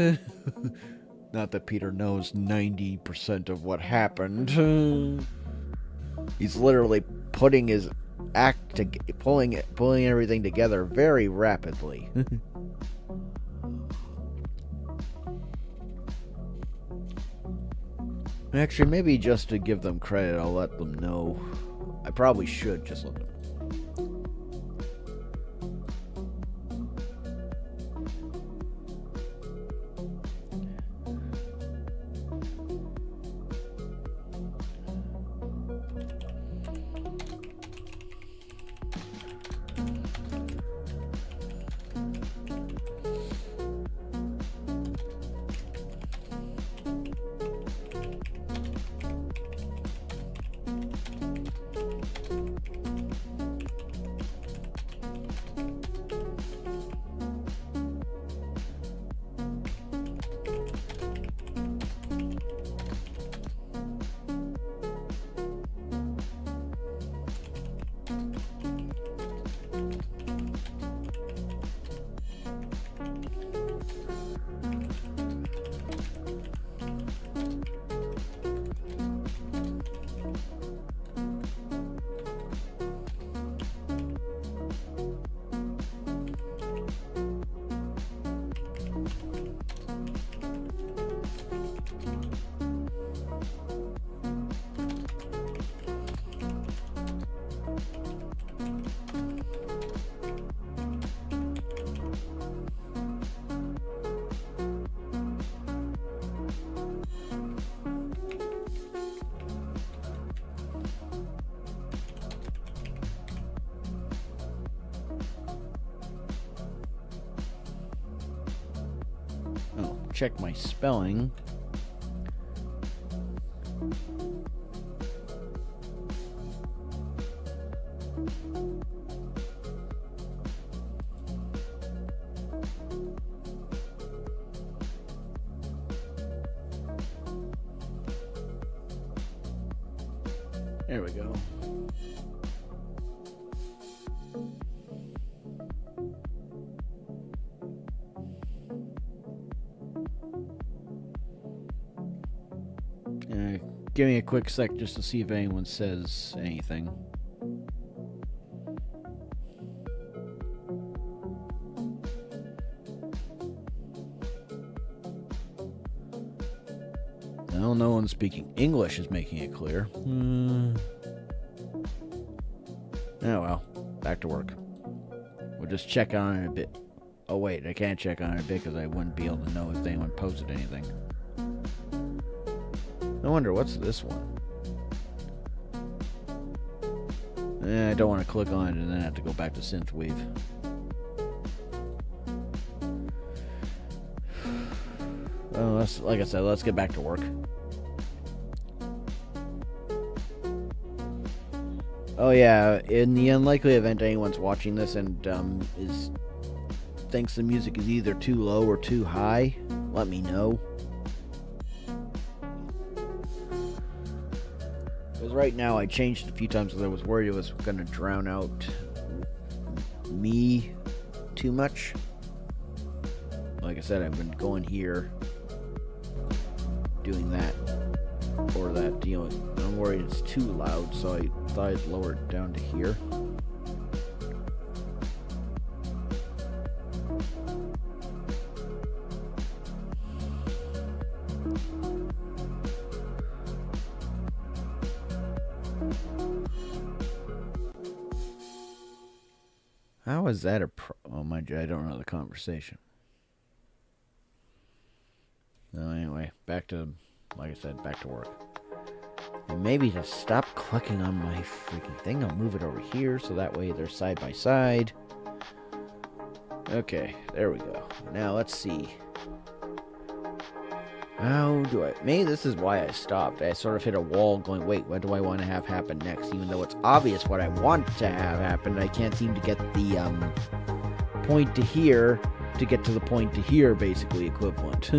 Not that Peter knows 90% of what happened. He's literally putting his act to pulling everything together very rapidly. Actually, maybe just to give them credit, I'll let them know. I probably should just let them know. Oh, check my spelling. There we go. Give me a quick sec just to see if anyone says anything. Well, no one speaking English is making it clear. Oh well, back to work. We'll just check on it a bit. Oh wait, I can't check on it a bit because I wouldn't be able to know if anyone posted anything. I wonder, what's this one? I don't want to click on it and then have to go back to Synthwave. Well, like I said, let's get back to work. Oh yeah, in the unlikely event anyone's watching this and thinks the music is either too low or too high, let me know. Because right now I changed it a few times because I was worried it was going to drown out me too much. Like I said, I've been going here, doing that, or that, I'm worried it's too loud, so I thought I'd lower it down to here. How is that a oh, mind you, I don't know the conversation. No, anyway, back to, like I said, back to work. And maybe to stop clicking on my freaking thing, I'll move it over here so that way they're side by side. Okay, there we go. Now let's see. How do I... Maybe this is why I stopped. I sort of hit a wall going, wait, what do I want to have happen next? Even though it's obvious what I want to have happen, I can't seem to get the point to here to get to the point to here, basically equivalent.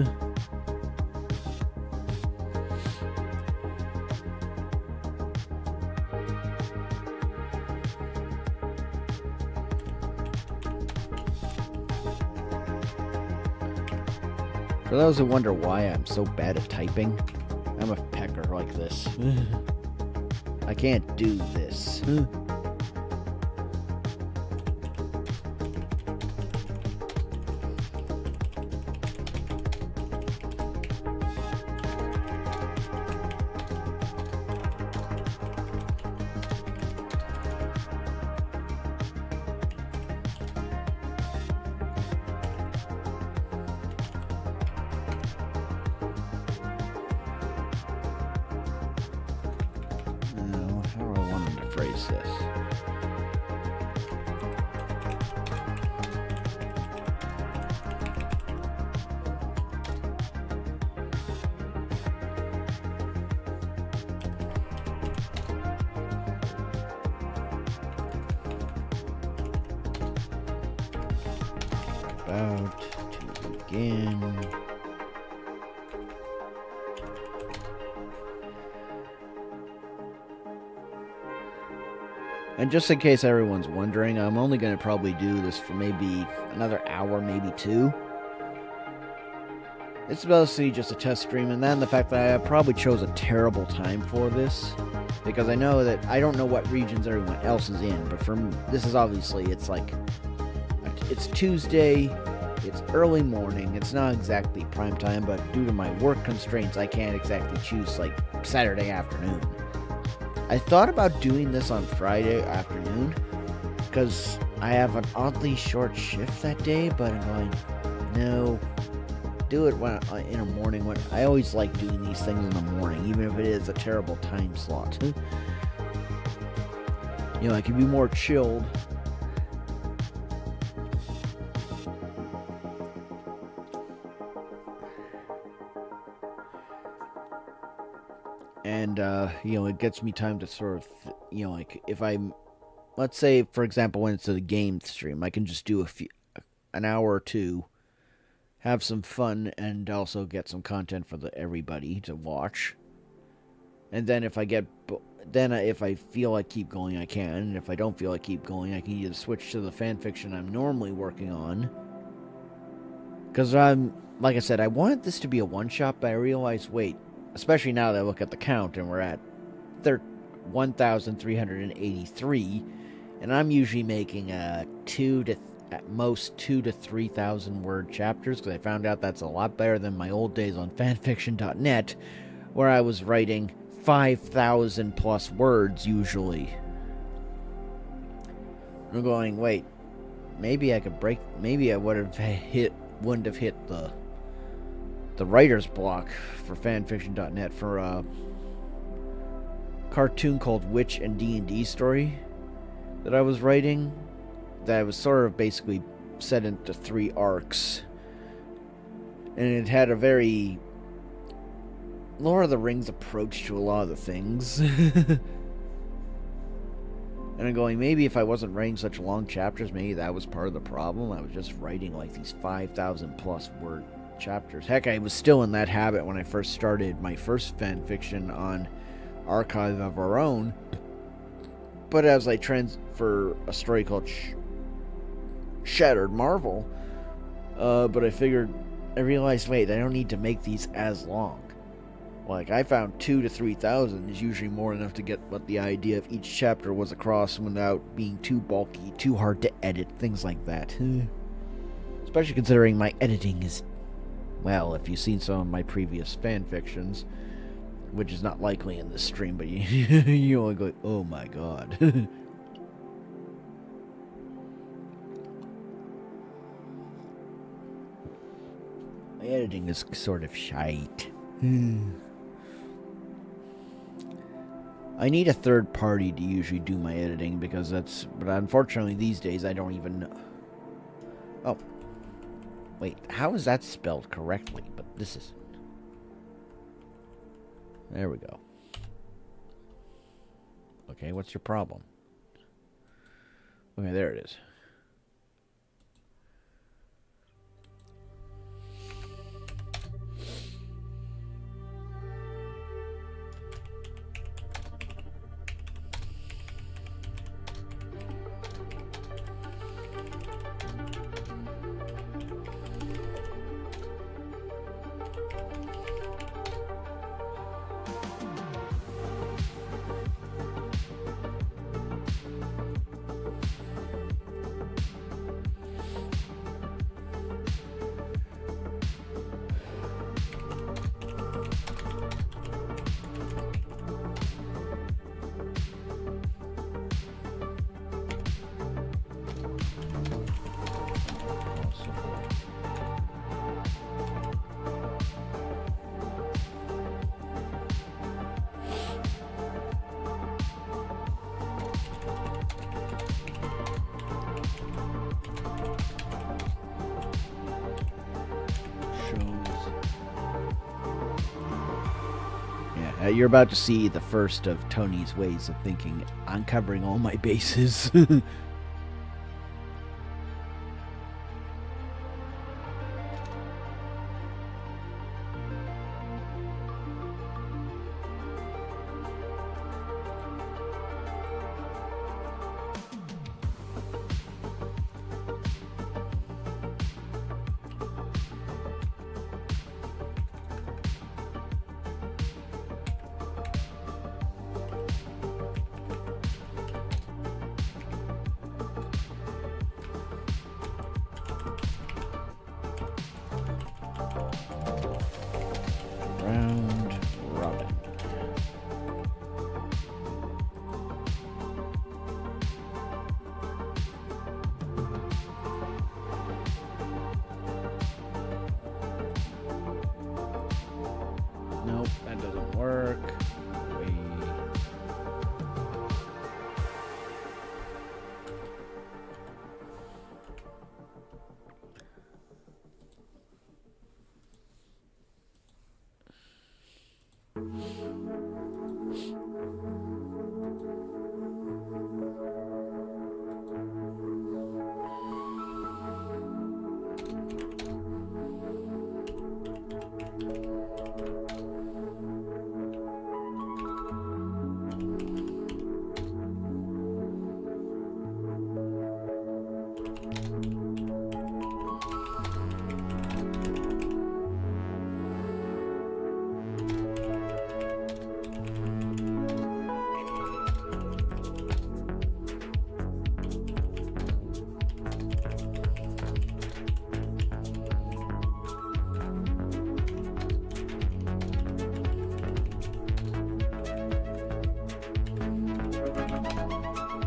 For those who wonder why I'm so bad at typing, I'm a pecker like this. I can't do this. Phrase this. About to begin. And just in case everyone's wondering, I'm only going to probably do this for maybe another hour, maybe 2. It's mostly just a test stream, and then the fact that I probably chose a terrible time for this, because I know that I don't know what regions everyone else is in, but for this is obviously, it's like, it's Tuesday, it's early morning, it's not exactly prime time, but due to my work constraints, I can't exactly choose, like, Saturday afternoon. I thought about doing this on Friday afternoon, because I have an oddly short shift that day, but I'm going, no, do it when in the morning. When I always like doing these things in the morning, even if it is a terrible time slot. You know, I can be more chilled. And, you know, it gets me time to sort of, you know, like, if I'm, let's say, for example, when it's a game stream, I can just do an hour or 2, have some fun, and also get some content for everybody to watch. And then if I if I feel like keep going, I can. And if I don't feel like keep going, I can either switch to the fanfiction I'm normally working on. Because like I said, I wanted this to be a one-shot, but I realized, wait, especially now that I look at the count, and we're at 1,383, and I'm usually making at most 2,000 to 3,000 word chapters, because I found out that's a lot better than my old days on fanfiction.net, where I was writing 5,000 plus words usually. I'm going, wait, maybe I could maybe I wouldn't have hit the writer's block for fanfiction.net for a cartoon called Witch and D&D Story that I was writing, that was sort of basically set into 3 arcs, and it had a very Lord of the Rings approach to a lot of the things. And I'm going, maybe if I wasn't writing such long chapters, maybe that was part of the problem. I was just writing like these 5,000 plus word chapters. Heck, I was still in that habit when I first started my first fan fiction on Archive of Our Own. But as I for a story called Shattered Marvel, but I realized, wait, I don't need to make these as long. Like, I found 2,000 to 3,000 is usually more enough to get what the idea of each chapter was across without being too bulky, too hard to edit, things like that. Especially considering my editing is, well, if you've seen some of my previous fan fictions, which is not likely in this stream, but you only go, oh my god. editing is sort of shite. I need a third party to usually do my editing because but unfortunately these days I don't even know. Oh. Wait, how is that spelled correctly? But this is... There we go. Okay, what's your problem? Okay, there it is. You're about to see the first of Tony's ways of thinking. I'm covering all my bases. Nope, that doesn't work.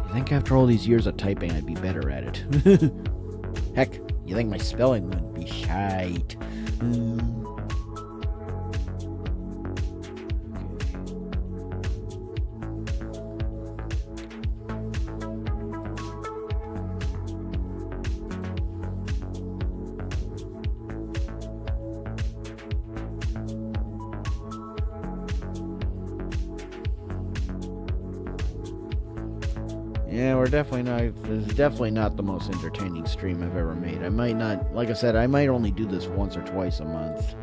I think after all these years of typing, I'd be better at it. Heck, you think my spelling wouldn't be shite? Yeah, we're definitely not. This is definitely not the most entertaining stream I've ever made. I might not, like I said, I might only do this once or twice a month.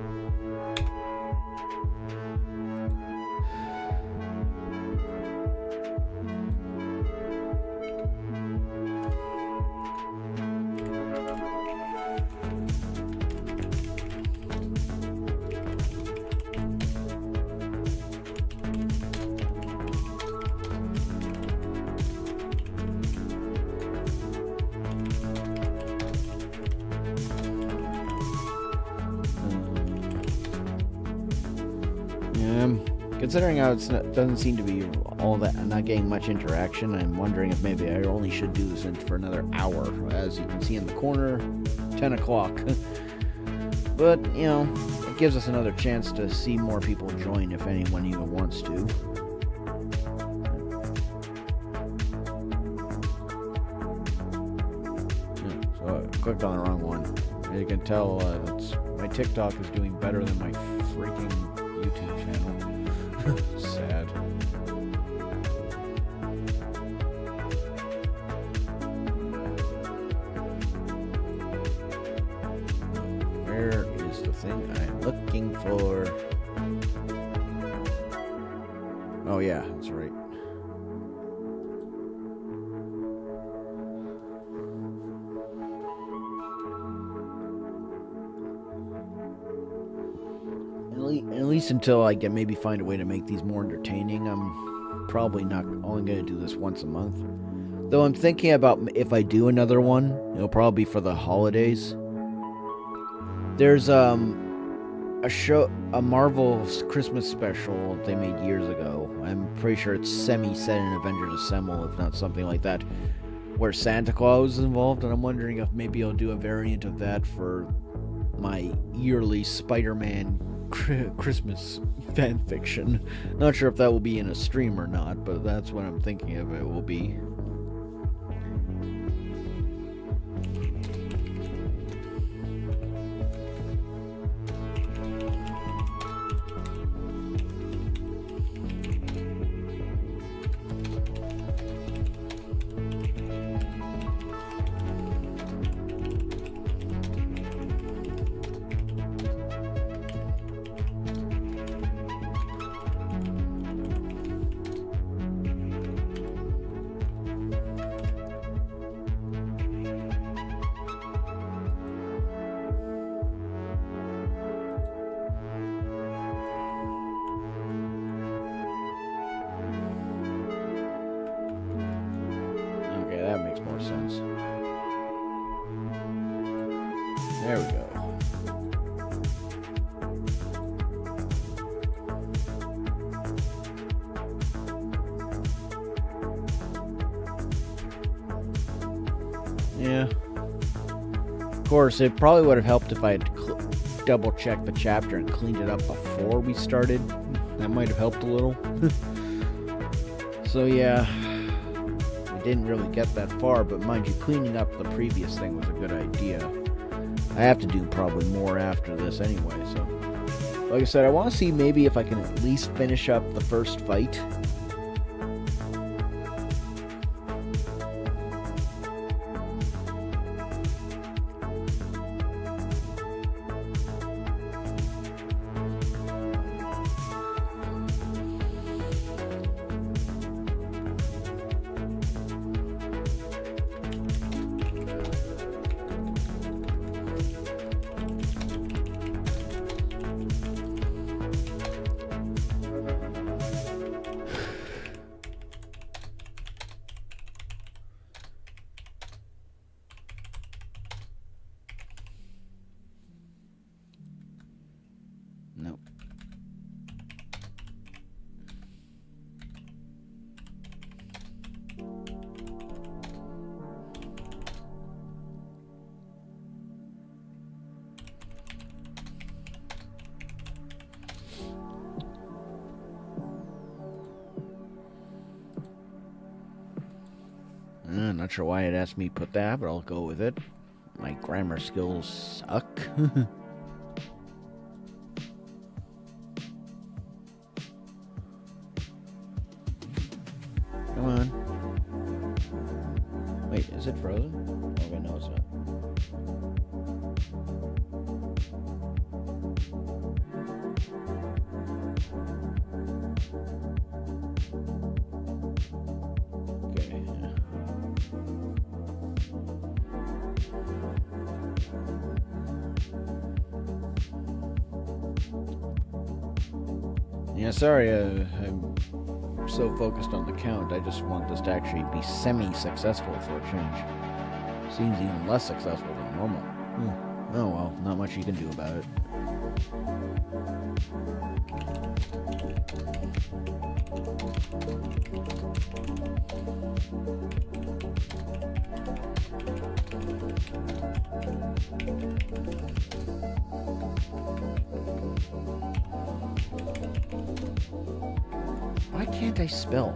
Considering how it doesn't seem to be all that, I'm not getting much interaction, I'm wondering if maybe I only should do this for another hour. As you can see in the corner, 10 o'clock. But, you know, it gives us another chance to see more people join if anyone even wants to. Yeah, so I clicked on the wrong one. You can tell my TikTok is doing better than my freaking YouTube channel. Sad. Where is the thing I'm looking for? Oh yeah, that's right. At least until I can maybe find a way to make these more entertaining, I'm probably not only going to do this once a month. Though I'm thinking about if I do another one, it'll probably be for the holidays. There's a Marvel Christmas special they made years ago. I'm pretty sure it's semi-set in Avengers Assemble, if not something like that, where Santa Claus is involved, and I'm wondering if maybe I'll do a variant of that for my yearly Spider-Man Christmas fan fiction. Not sure if that will be in a stream or not, but that's what I'm thinking of it will be. That makes more sense. There we go. Yeah. Of course, it probably would have helped if I had double-checked the chapter and cleaned it up before we started. That might have helped a little. So yeah. Didn't really get that far, but mind you, cleaning up the previous thing was a good idea. I have to do probably more after this anyway, so like I said, I want to see maybe if I can at least finish up the first fight. Nope. Not sure why it asked me to put that, but I'll go with it. My grammar skills suck. Come on. Wait, is it frozen? Okay, no, it's not. Okay. Yeah, sorry, I'm so focused on the count. I just want this to actually be semi-successful for a change. Seems even less successful than normal. Oh well, not much you can do about it. Why can't I spell?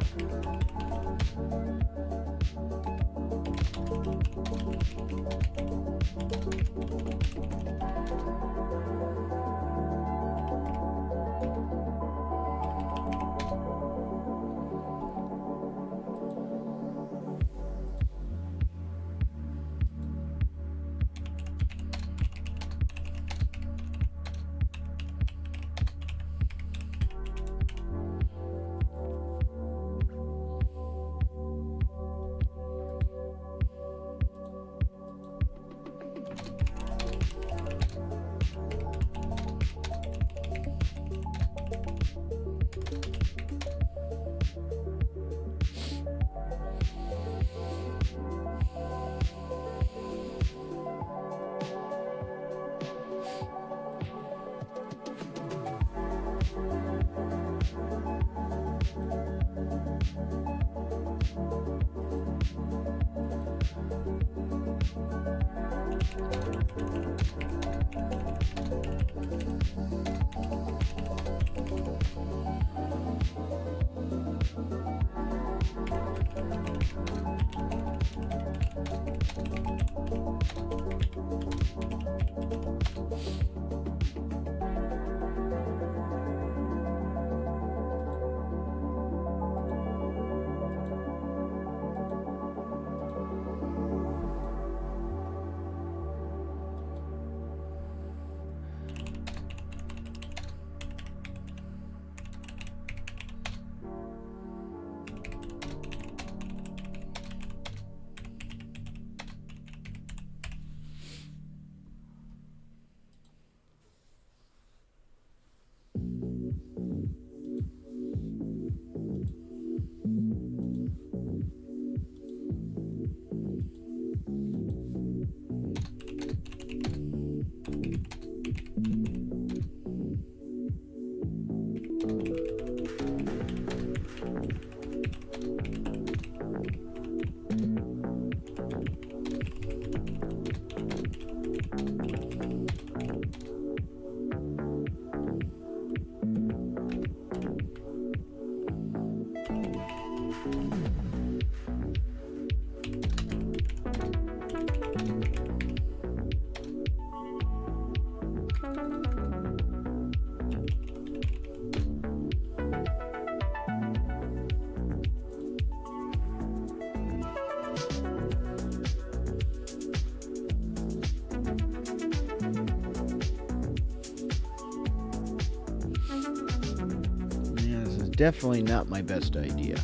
Definitely not my best idea.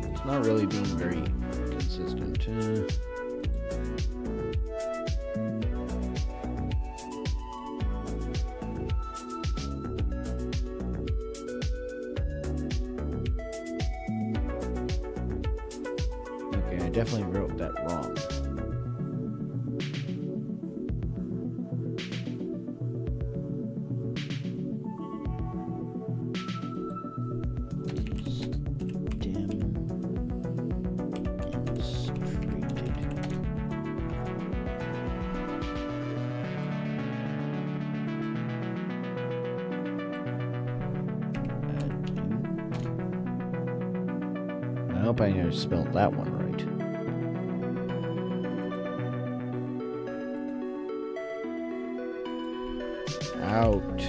It's not really being very consistent. Okay, I definitely wrote that wrong. I hope I spelled that one right. Out.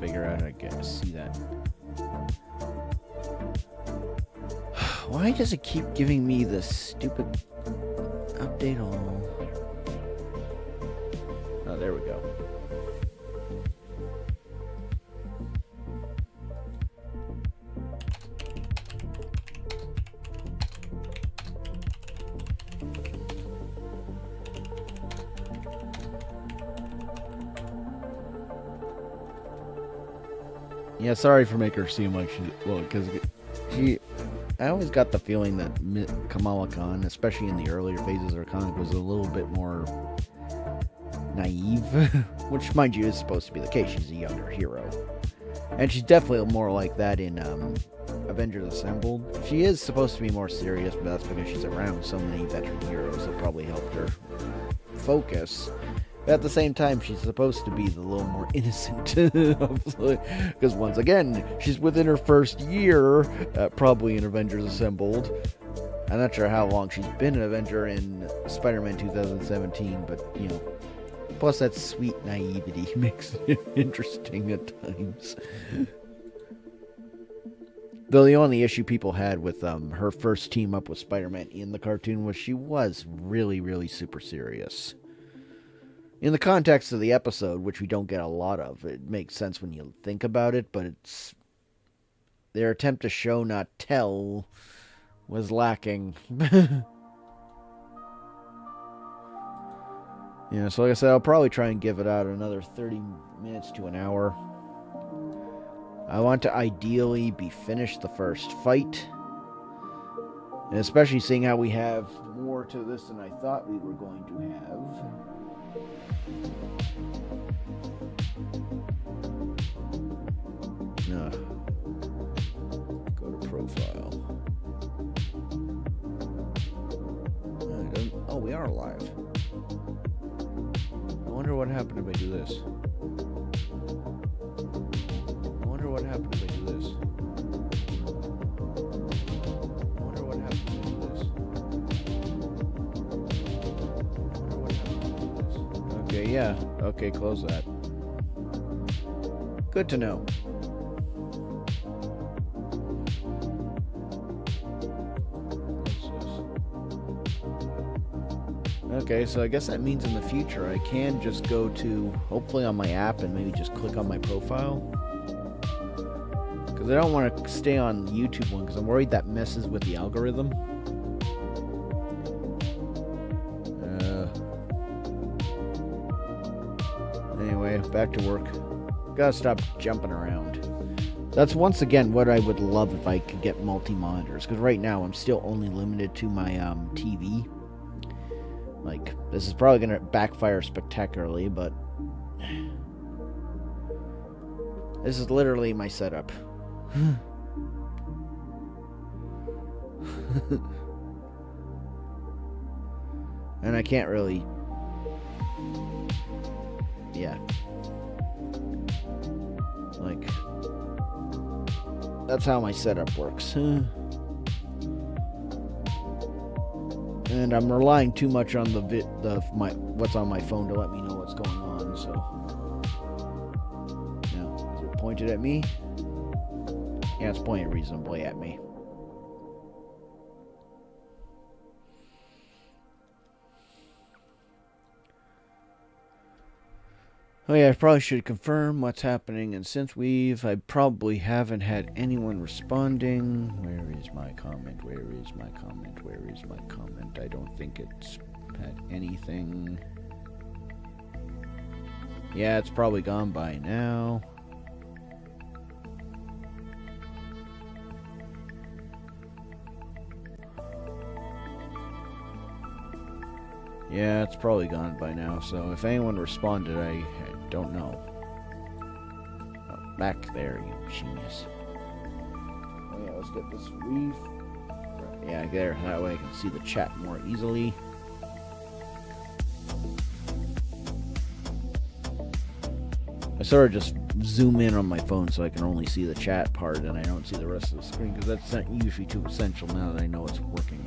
figure out how to see that. Why does it keep giving me this stupid update all? Oh, there we go. Yeah, sorry for making her seem like because I always got the feeling that Kamala Khan, especially in the earlier phases of her comic, was a little bit more naive, which, mind you, is supposed to be the case. She's a younger hero. And she's definitely more like that in Avengers Assembled. She is supposed to be more serious, but that's because she's around so many veteran heroes that probably helped her focus. But at the same time, she's supposed to be the little more innocent. Because once again, she's within her first year, probably in Avengers Assembled. I'm not sure how long she's been an Avenger in Spider-Man 2017, but, you know. Plus that sweet naivety makes it interesting at times. Though the only issue people had with her first team up with Spider-Man in the cartoon was she was really, really super serious. In the context of the episode, which we don't get a lot of, it makes sense when you think about it, but it's their attempt to show, not tell, was lacking. Yeah, so like I said, I'll probably try and give it out another 30 minutes to an hour. I want to ideally be finished the first fight. And especially seeing how we have more to this than I thought we were going to have. Go to profile. Oh, we are live. I wonder what happened if I do this. I wonder what happened if I do this. I wonder what happened if I do this. I wonder what happened if I do this. Okay, yeah. Okay, close that. Good to know. Okay, so I guess that means in the future I can just go to, hopefully on my app, and maybe just click on my profile. Because I don't want to stay on the YouTube one, because I'm worried that messes with the algorithm. Anyway, back to work. Gotta stop jumping around. That's once again what I would love if I could get multi-monitors, because right now I'm still only limited to my TV. Like, this is probably going to backfire spectacularly, but this is literally my setup. And I can't really... Yeah. Like, that's how my setup works. And I'm relying too much on what's on my phone to let me know what's going on, so. Now, is it pointed at me? Yeah, it's pointed reasonably at me. Oh yeah, I probably should confirm what's happening, and since I probably haven't had anyone responding. Where is my comment? Where is my comment? Where is my comment? I don't think it's had anything. Yeah, it's probably gone by now. Yeah, it's probably gone by now, so if anyone responded, I don't know. Oh, back there, you genius. Oh yeah, let's get this reef. Yeah, there, that way I can see the chat more easily. I sort of just zoom in on my phone so I can only see the chat part and I don't see the rest of the screen, because that's not usually too essential now that I know it's working.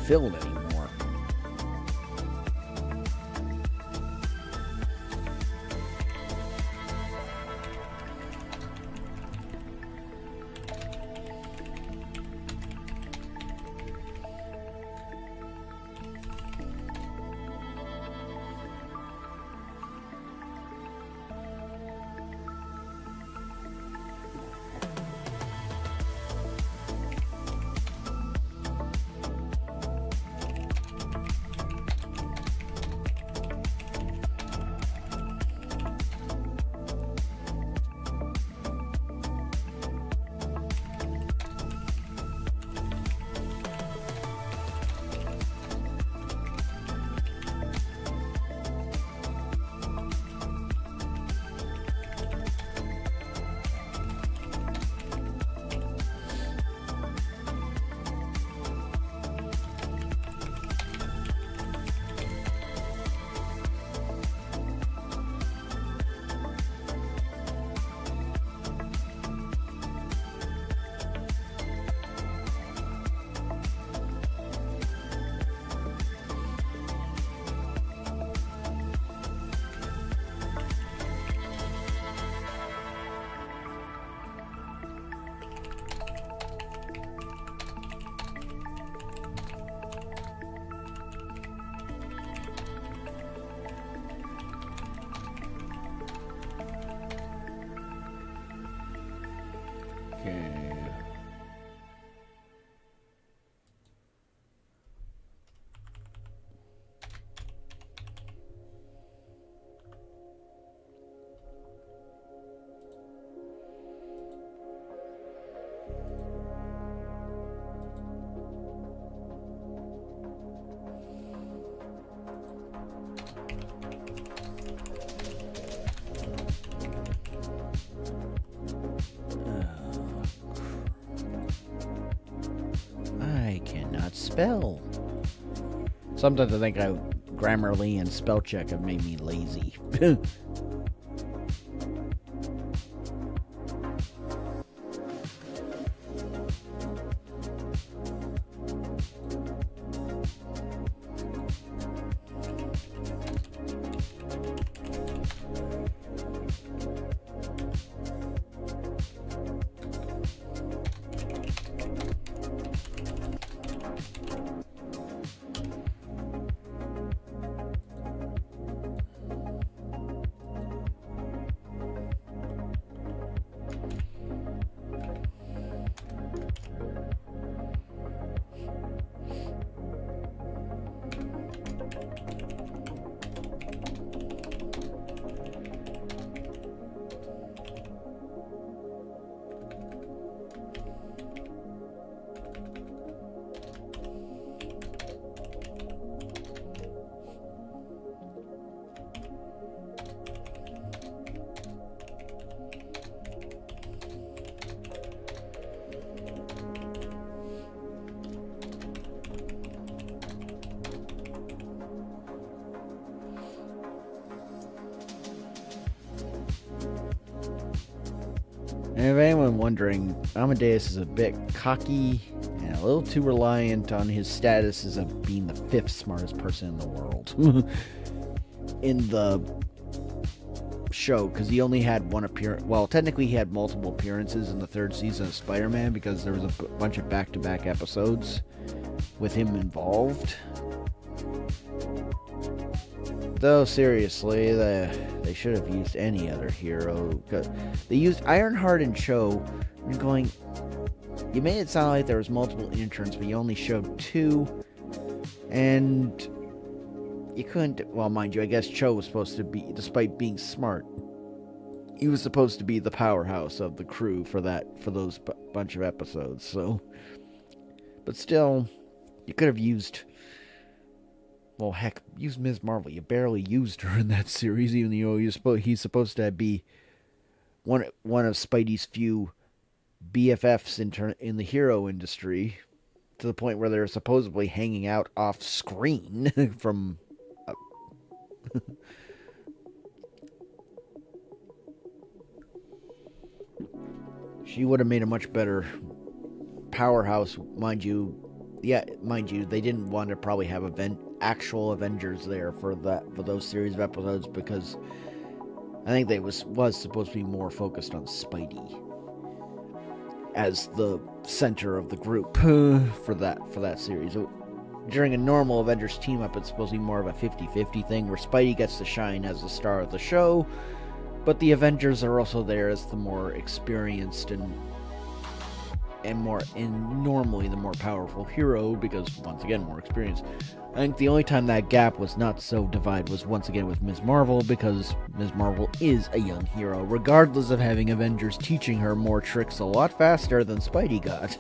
filled anymore. Okay. I cannot spell. Sometimes I think Grammarly and spell check have made me lazy. And if anyone wondering, Amadeus is a bit cocky and a little too reliant on his status as being the 5th smartest person in the world in the show, because he only had one appearance. Well, technically he had multiple appearances in the 3rd season of Spider-Man because there was a bunch of back-to-back episodes with him involved. Though, seriously, they should have used any other hero. They used Ironheart and Cho, and going, you made it sound like there was multiple interns, but you only showed 2, and you couldn't, well, mind you, I guess Cho was supposed to be, despite being smart, he was supposed to be the powerhouse of the crew for those bunch of episodes, so, but still, you could have used, well, heck, use Ms. Marvel. You barely used her in that series, even though he's supposed to be one of Spidey's few BFFs in the hero industry, to the point where they're supposedly hanging out off screen from. She would have made a much better powerhouse, mind you. yeah, mind you, they didn't want to probably have actual Avengers there for those series of episodes because I think they was supposed to be more focused on Spidey as the center of the group for that series. During a normal Avengers team up, it's supposed to be more of a 50-50 thing where Spidey gets to shine as the star of the show, but the Avengers are also there as the more experienced and normally the more powerful hero because, once again, more experience. I think the only time that gap was not so divided was once again with Ms. Marvel, because Ms. Marvel is a young hero, regardless of having Avengers teaching her more tricks a lot faster than Spidey got.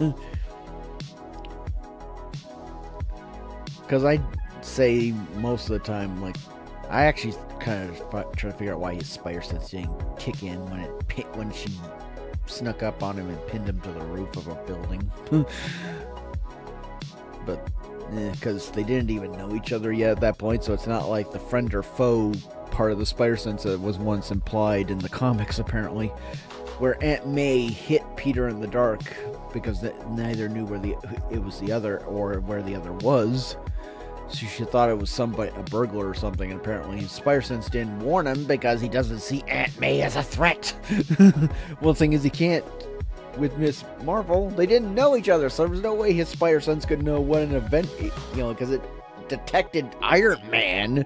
Because I'd say most of the time, like, I actually kind of try to figure out why his spider sense didn't kick in when she snuck up on him and pinned him to the roof of a building. But because they didn't even know each other yet at that point, so it's not like the friend or foe part of the spider sense that was once implied in the comics, apparently, where Aunt May hit Peter in the dark because neither knew where it was the other or where the other was. So she thought it was a burglar or something, and apparently his spider sense didn't warn him because he doesn't see Aunt May as a threat. Well, the thing is, he can't. With Miss Marvel, they didn't know each other, so there was no way his spider sense could know what an event, because it detected Iron Man.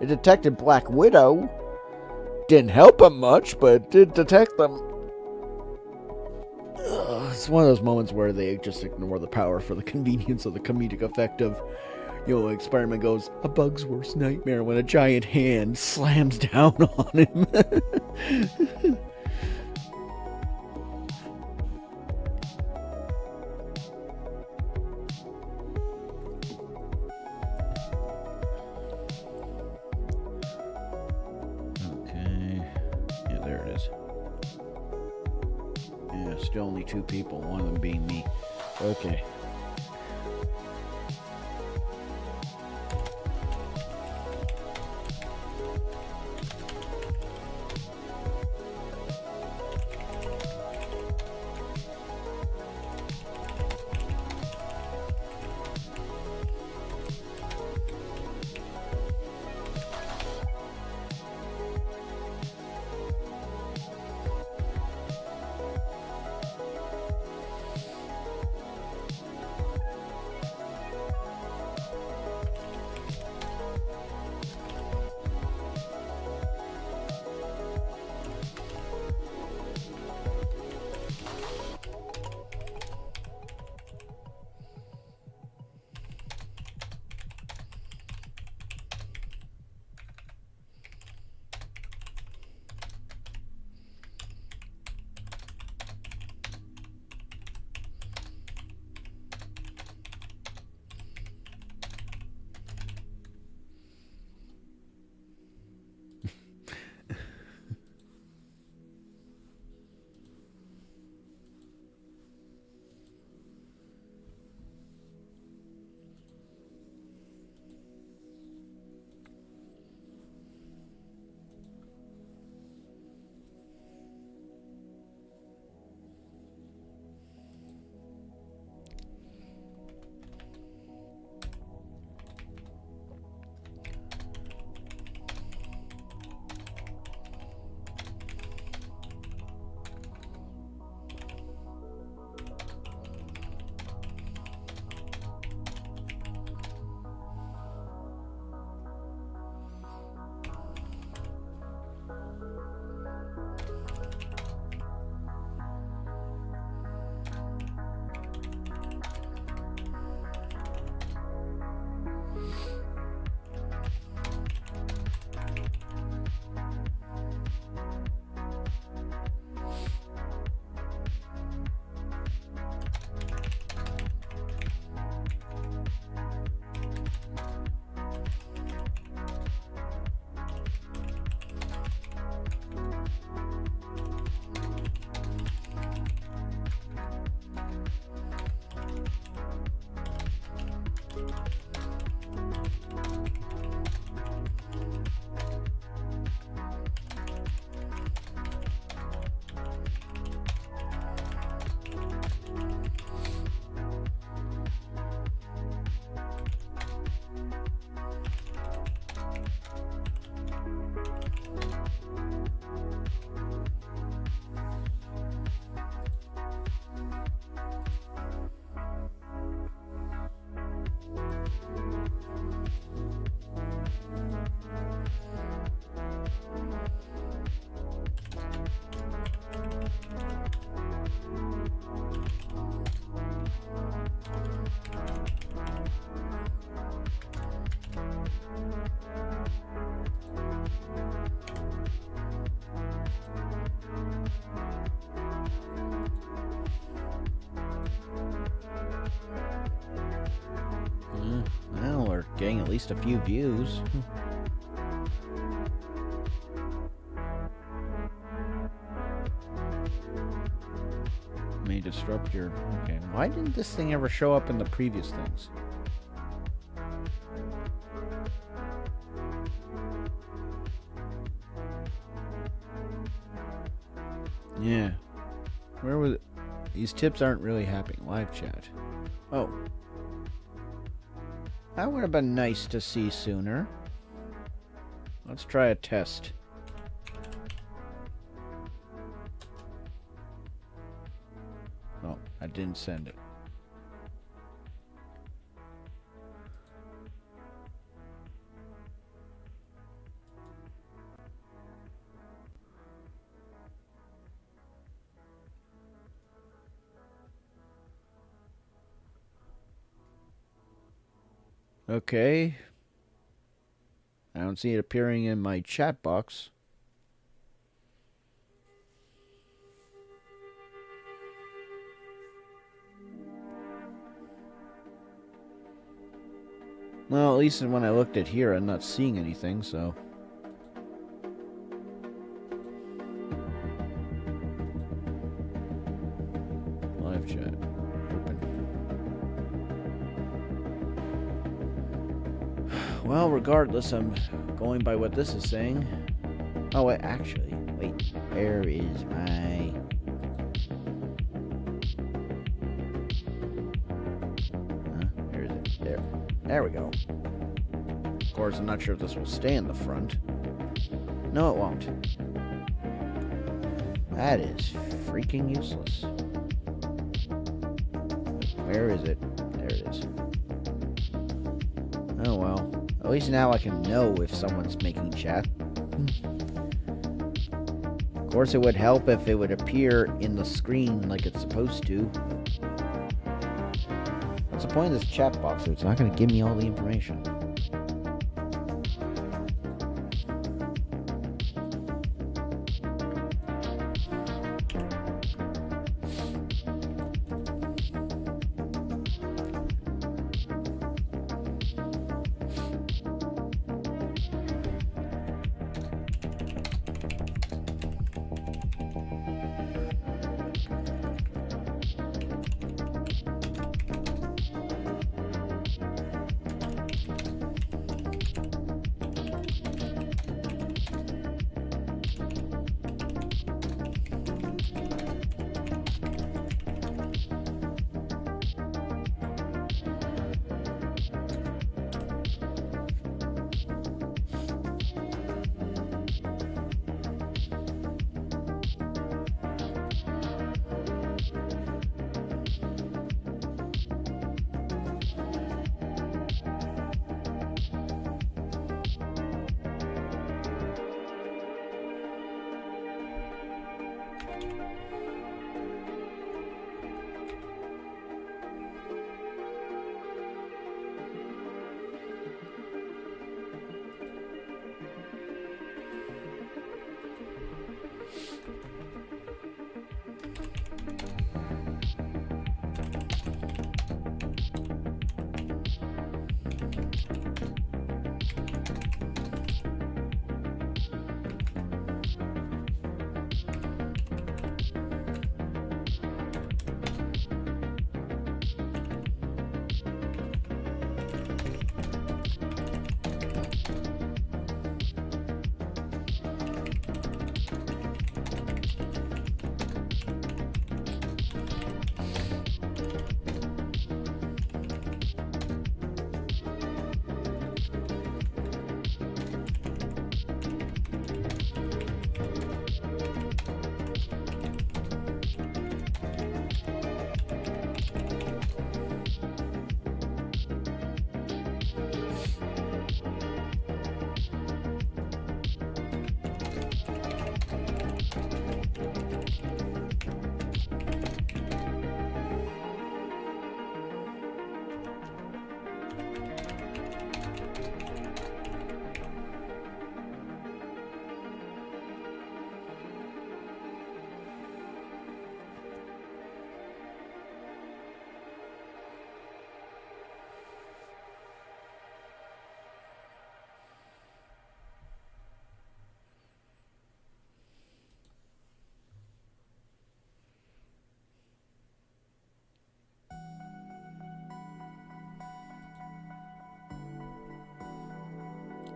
It detected Black Widow. Didn't help him much, but it did detect them. It's one of those moments where they just ignore the power for the convenience of the comedic effect of, like Spider-Man goes, a bug's worst nightmare, when a giant hand slams down on him. Okay. Yeah, there it is. Yeah, still only 2 people, one of them being me. Okay. Well, we're getting at least a few views. May disrupt your... Okay, why didn't this thing ever show up in the previous things? Yeah. Where was it? These tips aren't really happening. Live chat. Oh. That would have been nice to see sooner. Let's try a test. Oh, I didn't send it. Okay. I don't see it appearing in my chat box. Well, at least when I looked at here, I'm not seeing anything, so... Live chat. Open. Well, regardless, I'm going by what this is saying. Oh, wait, actually, wait. Where is my... Where is it? There. There we go. Of course, I'm not sure if this will stay in the front. No, it won't. That is freaking useless. Where is it? There it is. Oh well. At least now I can know if someone's making chat. Of course, it would help if it would appear in the screen like it's supposed to. What's the point of this chat box if it's not going to give me all the information?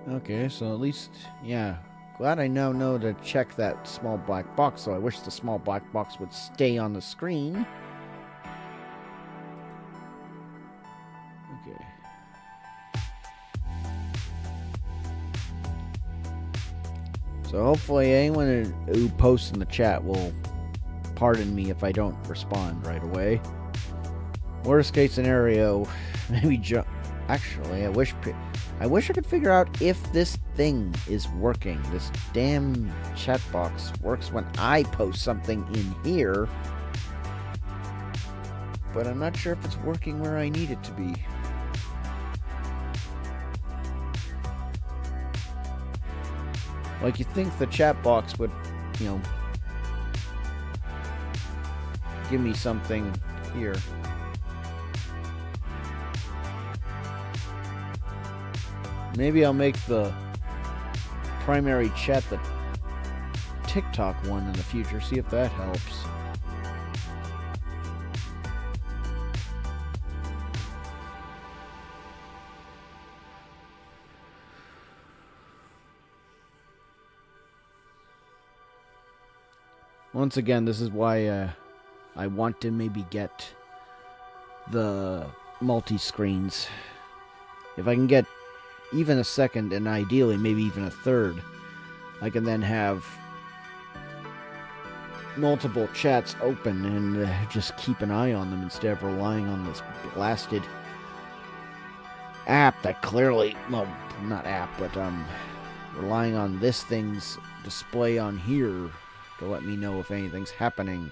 Okay, so at least, yeah. Glad I now know to check that small black box, so I wish the small black box would stay on the screen. Okay. So hopefully anyone who posts in the chat will pardon me if I don't respond right away. Worst case scenario, maybe jump. Actually, I wish I could figure out if this thing is working. This damn chat box works when I post something in here, but I'm not sure if it's working where I need it to be. Like, you'd think the chat box would, you know, give me something here. Maybe I'll make the primary chat the TikTok one in the future, see if that helps. Once again, this is why I want to maybe get the multi-screens. If I can get even a second, and ideally maybe even a third, I can then have multiple chats open and just keep an eye on them instead of relying on this blasted app that clearly, well, not app, but relying on this thing's display on here to let me know if anything's happening.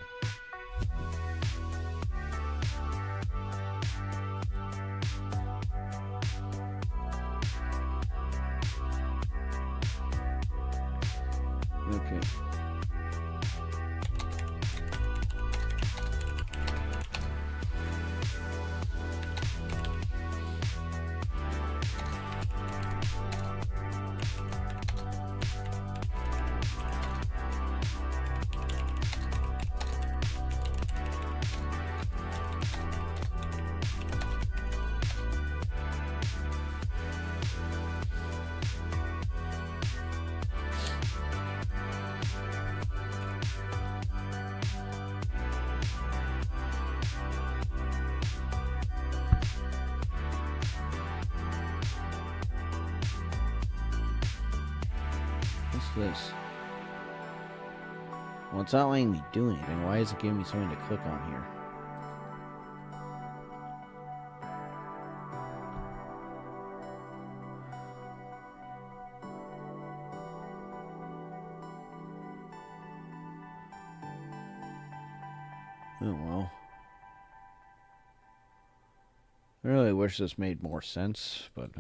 Okay. This. Well, it's not letting me do anything. Why is it giving me something to click on here? Oh well. I really wish this made more sense, but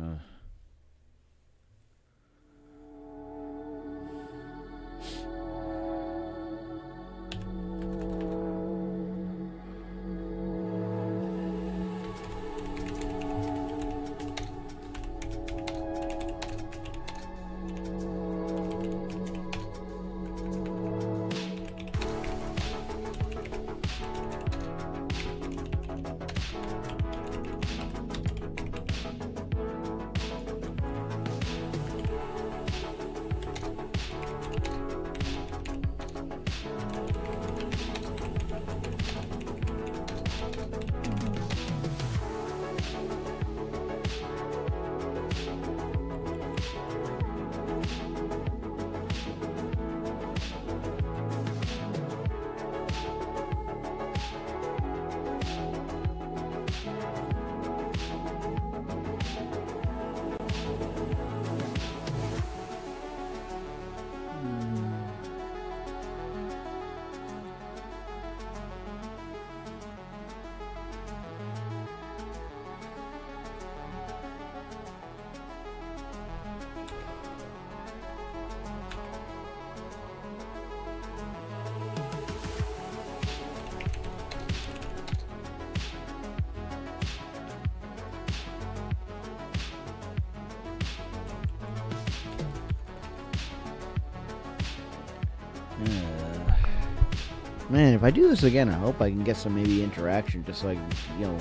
man, if I do this again, I hope I can get some maybe interaction, just like, you know.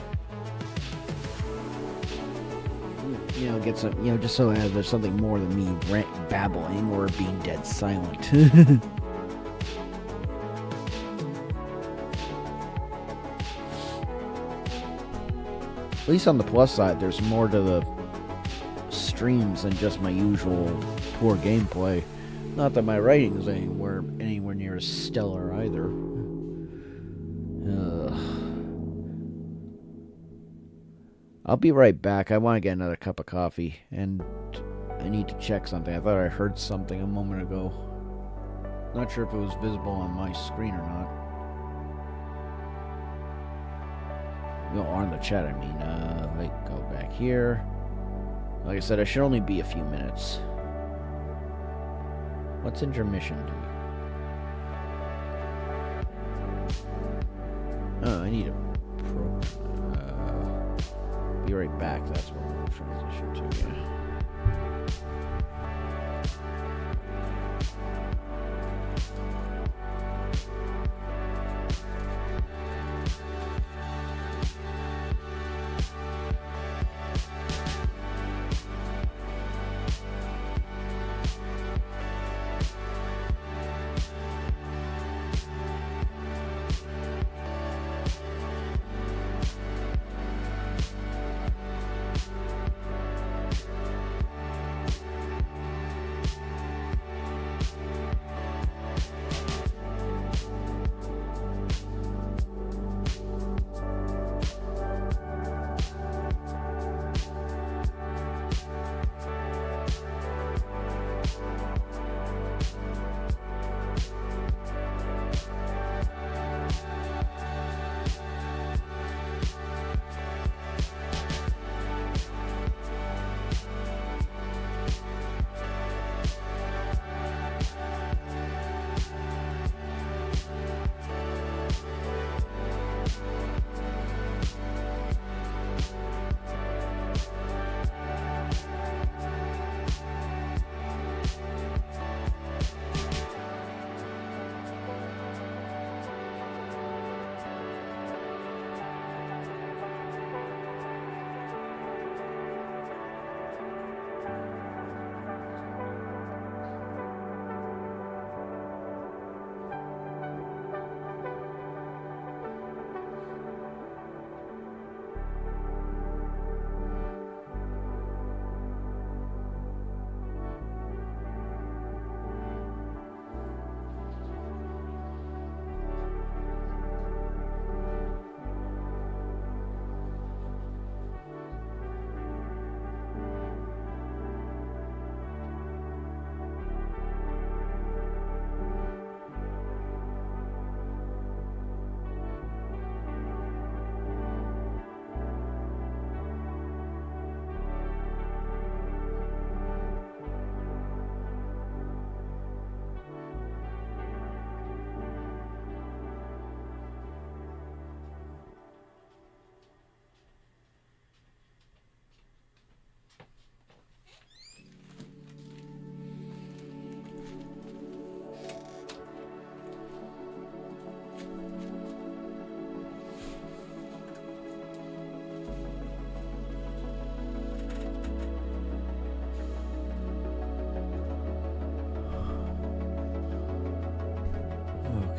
get some, just so there's something more than me babbling or being dead silent. At least on the plus side, there's more to the streams than just my usual poor gameplay. Not that my writing is anywhere near as stellar either. I'll be right back. I want to get another cup of coffee, and I need to check something. I thought I heard something a moment ago. Not sure if it was visible on my screen or not. No, on the chat, I mean. Go back here. Like I said, I should only be a few minutes. What's intermission do? Oh, I need a program. Be right back. That's what I'm going to transition to. Yeah.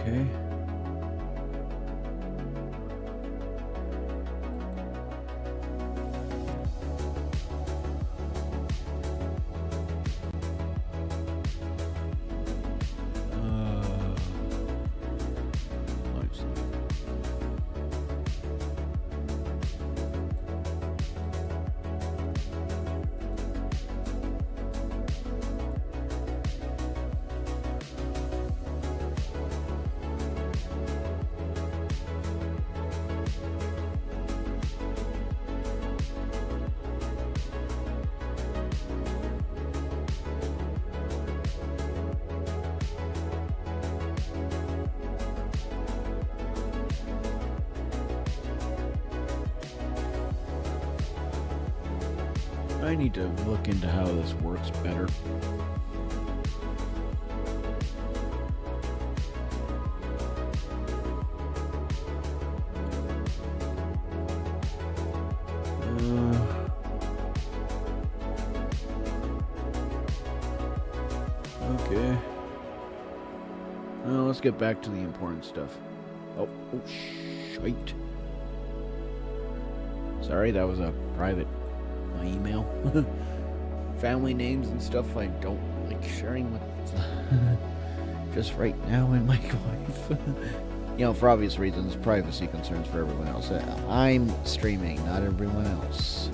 Okay. Let's see. I need to look into how this works better. Okay. Well, let's get back to the important stuff. Oh, shite. Sorry, that was a private email. Family names and stuff I don't like sharing with just right now in my life. You know, for obvious reasons, privacy concerns for everyone else. I'm streaming, not everyone else.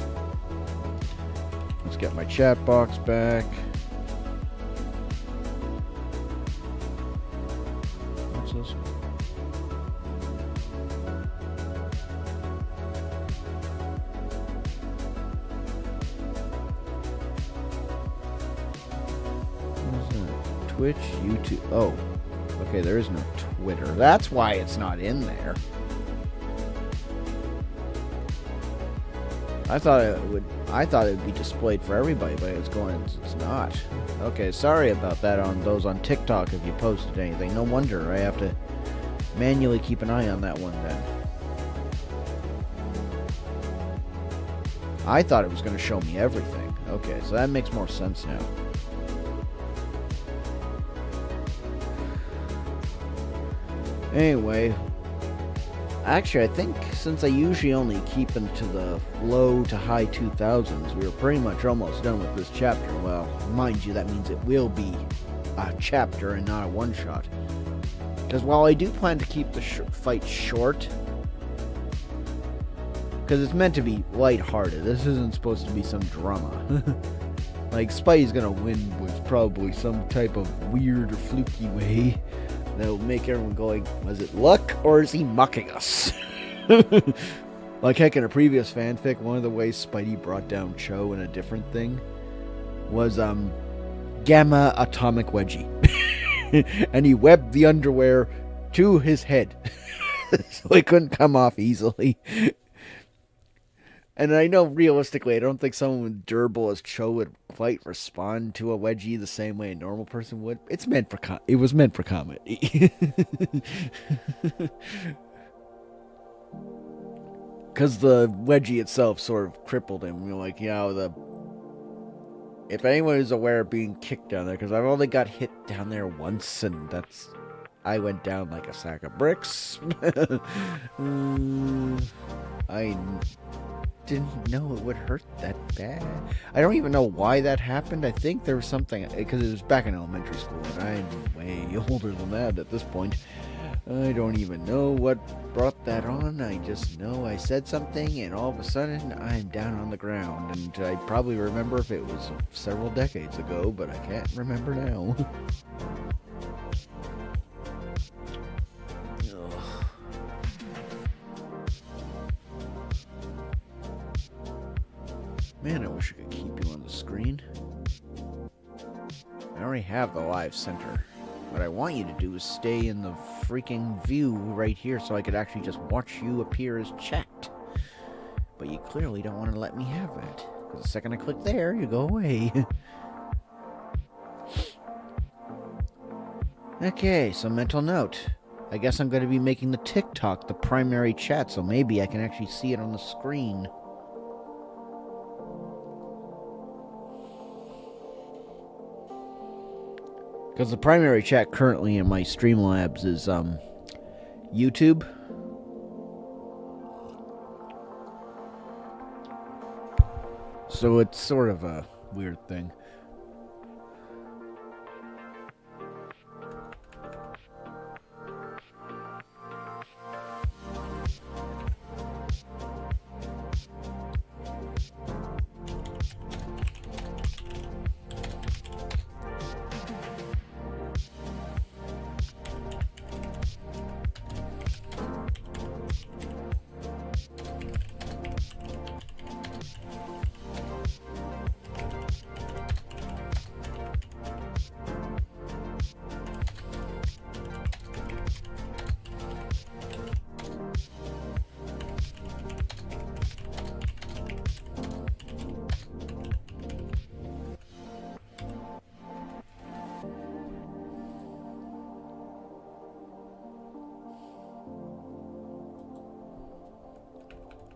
Let's get my chat box back. What's this? Twitch, YouTube. Oh, okay. There is no Twitter. That's why it's not in there. I thought it would be displayed for everybody, but it's not. Okay, sorry about that on those on TikTok if you posted anything. No wonder I have to manually keep an eye on that one then. I thought it was going to show me everything. Okay, so that makes more sense now. Anyway, actually, I think since I usually only keep into the low to high 2000s, we were pretty much almost done with this chapter. Well, mind you, that means it will be a chapter and not a one-shot. Because while I do plan to keep the fight short, because it's meant to be lighthearted, this isn't supposed to be some drama. Like, Spidey's gonna win with probably some type of weird or fluky way that'll make everyone going, was it luck or is he mocking us? Like heck, in a previous fanfic, one of the ways Spidey brought down Cho in a different thing was Gamma Atomic Wedgie. And he webbed the underwear to his head. So it couldn't come off easily. And I know realistically, I don't think someone durable as Cho would quite respond to a wedgie the same way a normal person would. It was meant for comedy. Because the wedgie itself sort of crippled him. You're like, if anyone is aware of being kicked down there, because I've only got hit down there once, and I went down like a sack of bricks. I didn't know it would hurt that bad. I don't even know why that happened. I think there was something, because it was back in elementary school, and I'm way older than that at this point. I don't even know what brought that on. I just know I said something, and all of a sudden, I'm down on the ground. And I probably remember if it was several decades ago, but I can't remember now. Man, I wish I could keep you on the screen. I already have the live center. What I want you to do is stay in the freaking view right here so I could actually just watch you appear as chat. But you clearly don't want to let me have that. Because the second I click there, you go away. Okay, so mental note. I guess I'm going to be making the TikTok the primary chat, so maybe I can actually see it on the screen. Because the primary chat currently in my Streamlabs is YouTube. So it's sort of a weird thing.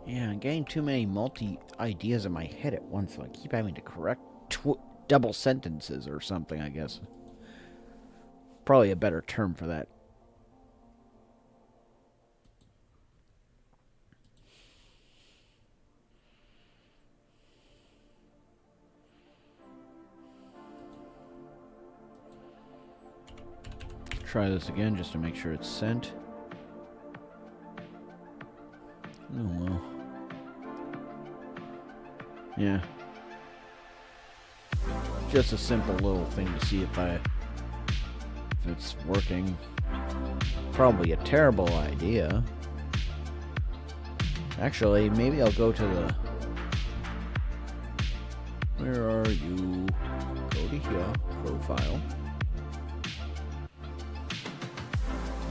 Yeah, I'm getting too many multi-ideas in my head at once, so I keep having to correct double sentences or something, I guess. probably a better term for that. Try this again just to make sure it's sent. Oh well. Yeah. Just a simple little thing to see if it's working. Probably a terrible idea. Actually, maybe I'll go to the... Where are you? Go to here, profile.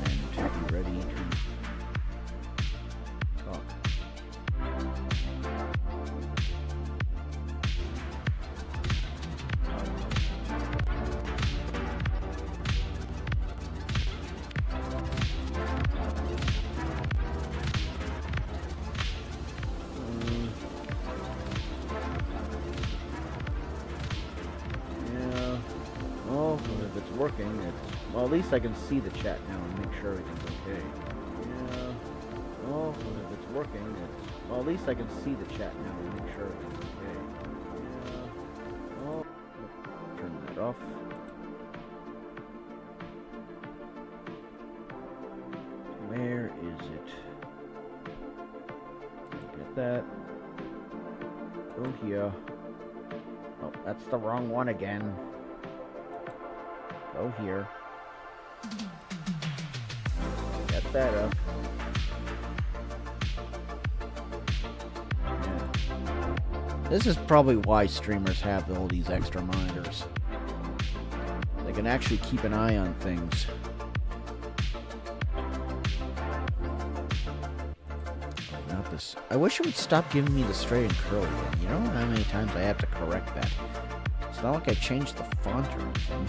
And to be ready to talk. Working. Well, at least I can see the chat now and make sure everything's okay. Yeah. Well, if it's working, well, at least I can see the chat now and make sure everything's okay. Yeah. Well, turn that off. Where is it? Get that. Go here. Oh, that's the wrong one again. Go here. Get that up. Yeah. This is probably why streamers have all these extra monitors. They can actually keep an eye on things. Not this. I wish it would stop giving me the straight and curly thing. You know how many times I have to correct that? It's not like I changed the font or anything.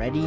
ready.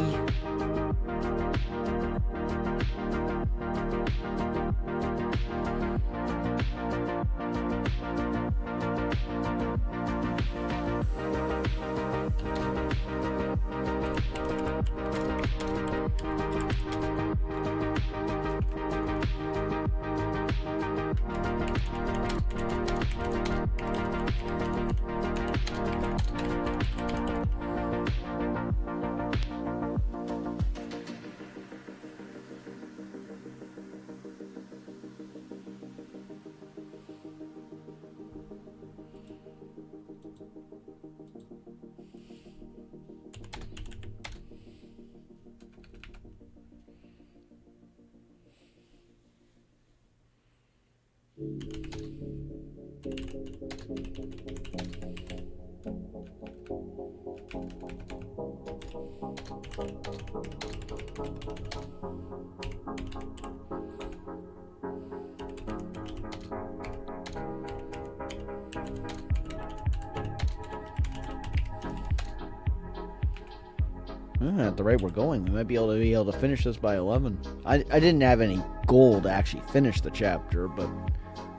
At the rate we're going, we might be able to finish this by 11. I didn't have any goal to actually finish the chapter, but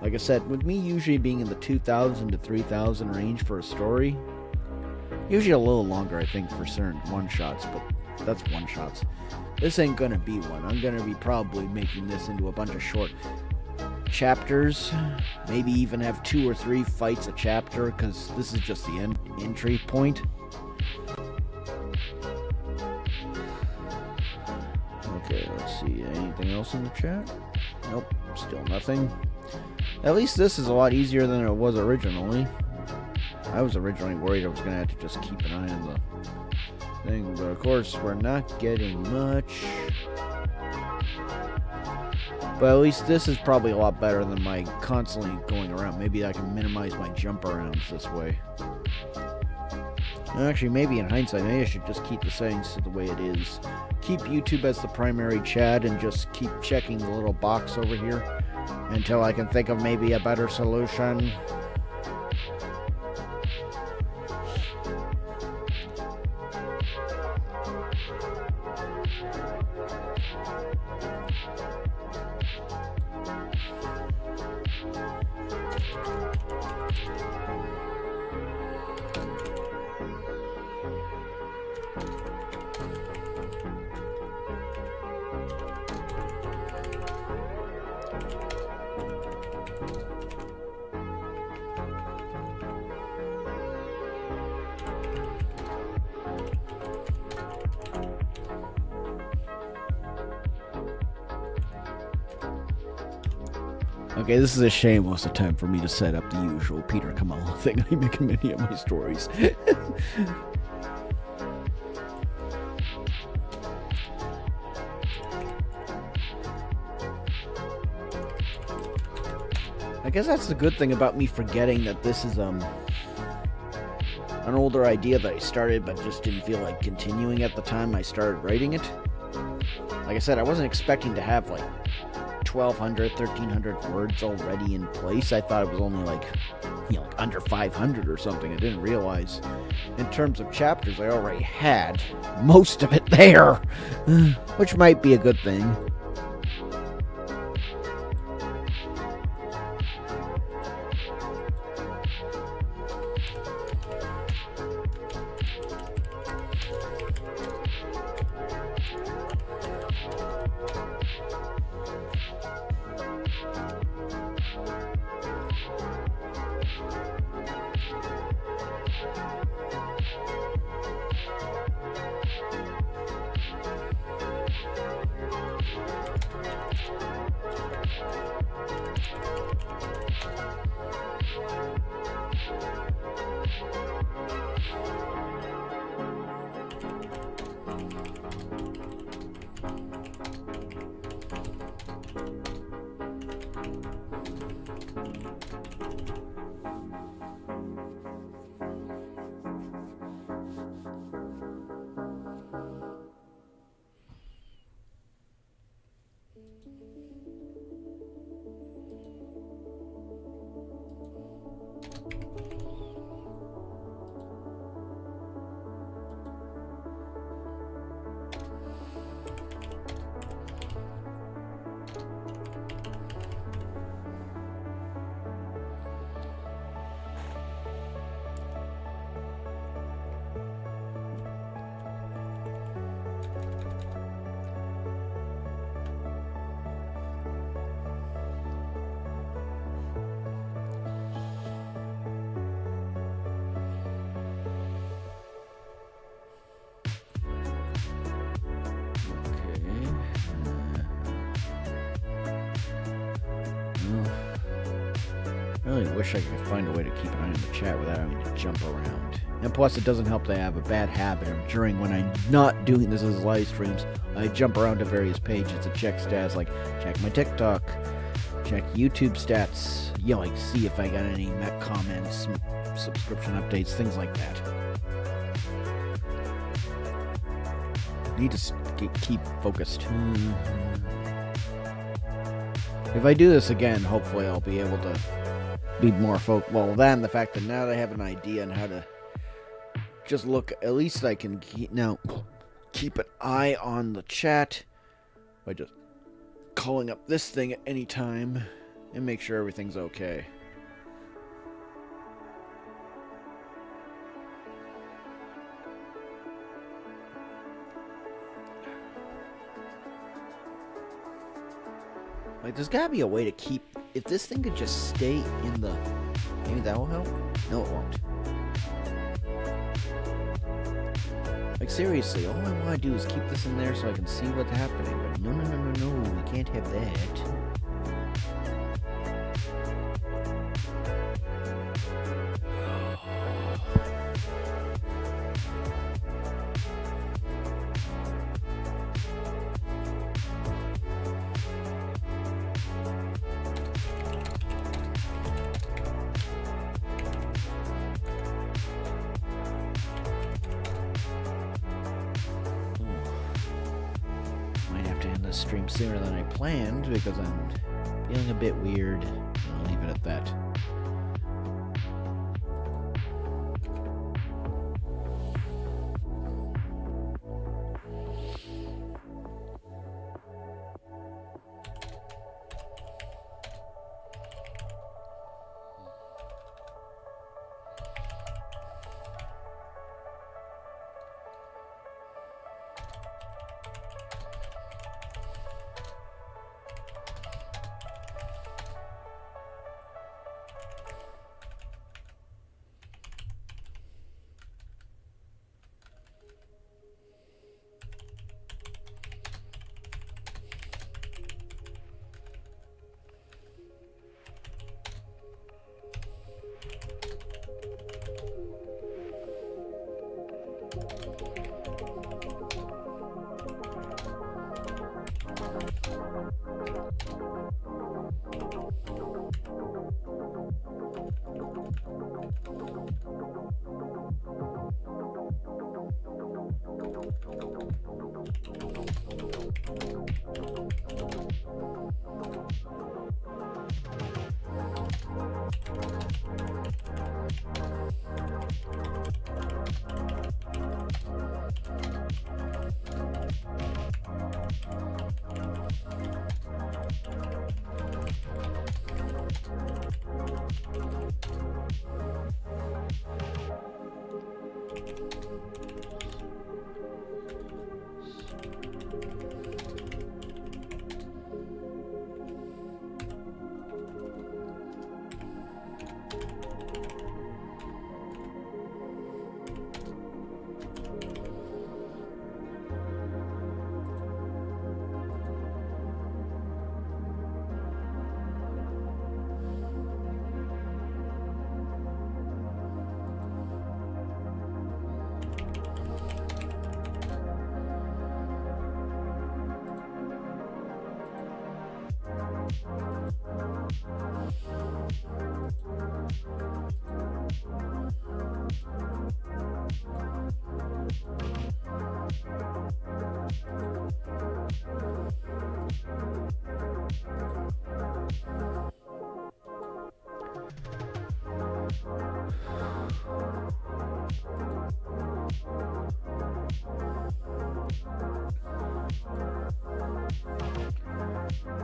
like I said, with me usually being in the 2,000 to 3,000 range for a story, usually a little longer, I think, for certain one-shots, but that's one-shots. This ain't gonna be one. I'm gonna be probably making this into a bunch of short chapters, maybe even have 2 or 3 fights a chapter, because this is just the entry point. Okay, let's see. Anything else in the chat? Nope, still nothing. At least this is a lot easier than it was originally. I was originally worried I was going to have to just keep an eye on the thing, but of course we're not getting much. But at least this is probably a lot better than my constantly going around. Maybe I can minimize my jump arounds this way. Actually, maybe in hindsight, maybe I should just keep the settings to the way it is. Keep YouTube as the primary chat and just keep checking the little box over here until I can think of maybe a better solution. Okay, this is a shame most of the time for me to set up the usual Peter Kamala thing. I make many of my stories. I guess that's the good thing about me forgetting that this is an older idea that I started but just didn't feel like continuing at the time I started writing it. Like I said, I wasn't expecting to have like 1,200, 1,300 words already in place. I thought it was only like, like under 500 or something. I didn't realize in terms of chapters I already had most of it there, which might be a good thing. I really wish I could find a way to keep an eye on the chat without having to jump around. And plus, it doesn't help that I have a bad habit of during when I'm not doing this as live streams, I jump around to various pages to check stats, like check my TikTok, check YouTube stats, you know, like see if I got any comments, subscription updates, things like that. Need to keep focused. If I do this again, hopefully I'll be able to be more focused. Well, that and the fact that now that I have an idea on how to just look, at least I can keep an eye on the chat by just calling up this thing at any time and make sure everything's okay. Like, there's gotta be a way to keep... If this thing could just stay in the... Maybe that will help? No, it won't. Like, seriously, all I want to do is keep this in there so I can see what's happening. But no, we can't have that. Stream sooner than I planned because I'm feeling a bit weird. I'll leave it at that.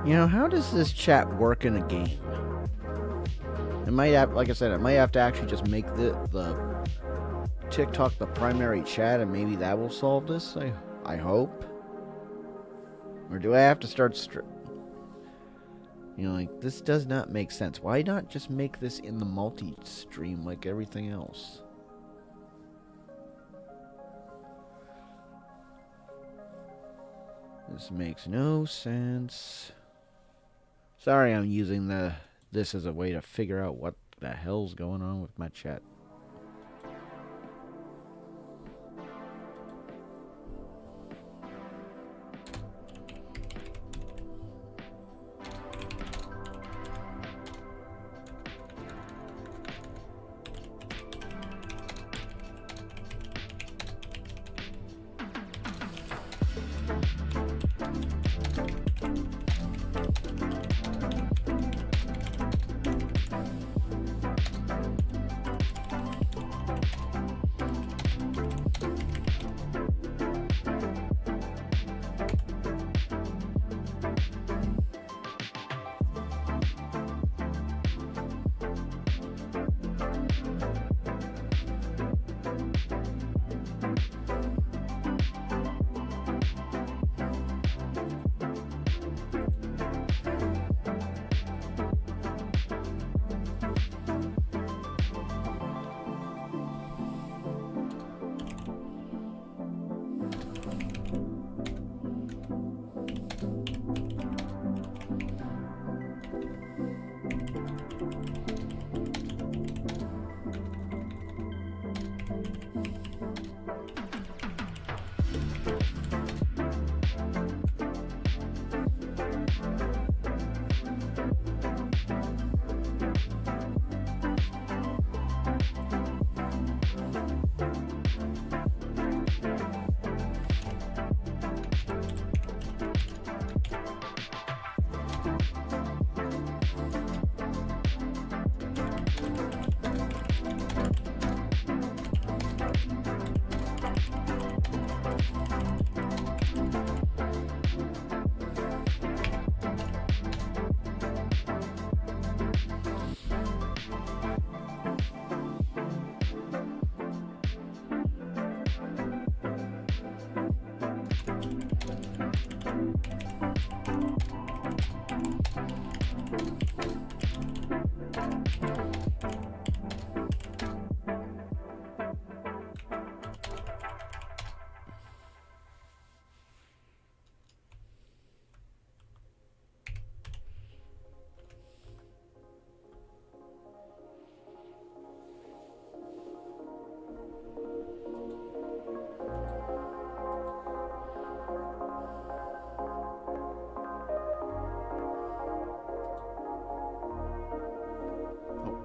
You know, how does this chat work in a game? It might have, like I said, I might have to actually just make the TikTok the primary chat, and maybe that will solve this. I hope. Or do I have to start you know, like, this does not make sense. Why not just make this in the multi-stream like everything else? This makes no sense. Sorry I'm using the this as a way to figure out what the hell's going on with my chat.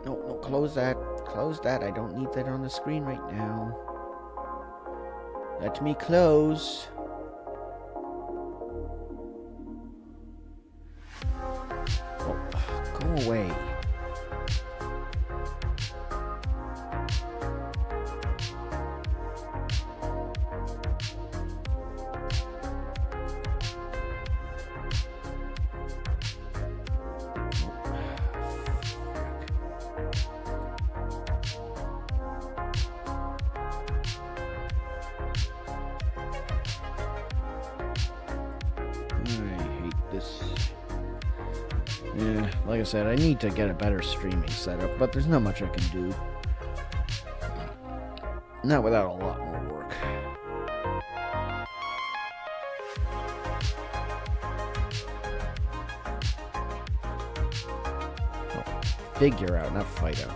No, close that. Close that. I don't need that on the screen right now. Let me close. Oh, go away. Yeah, like I said, I need to get a better streaming setup, but there's not much I can do. Not without a lot more work. Oh, figure out, not fight out.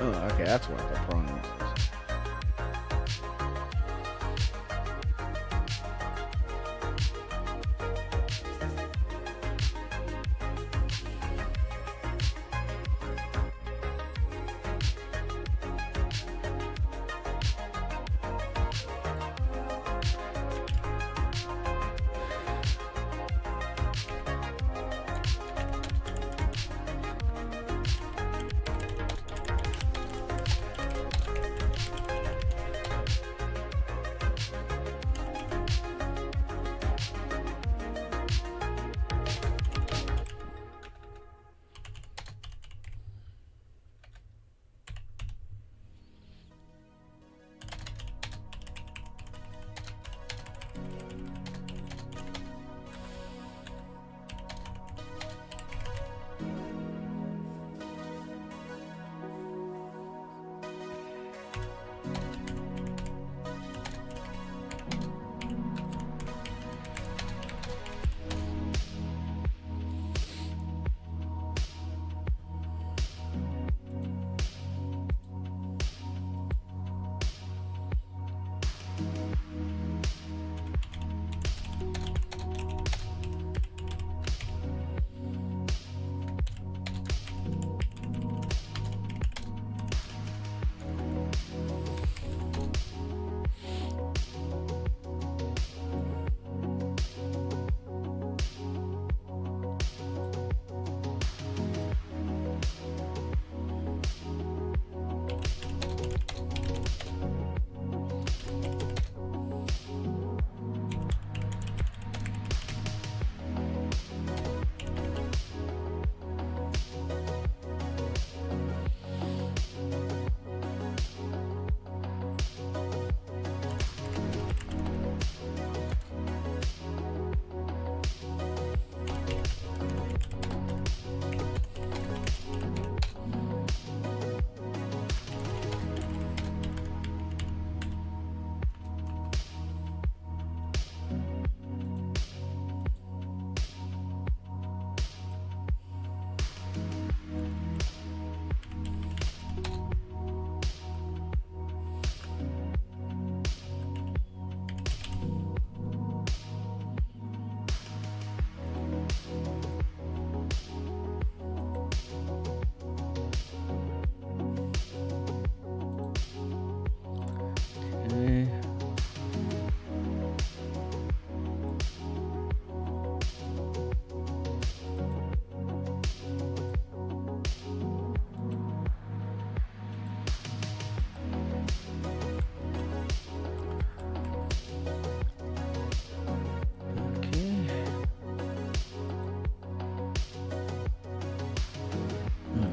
Oh, okay, that's what the problem was.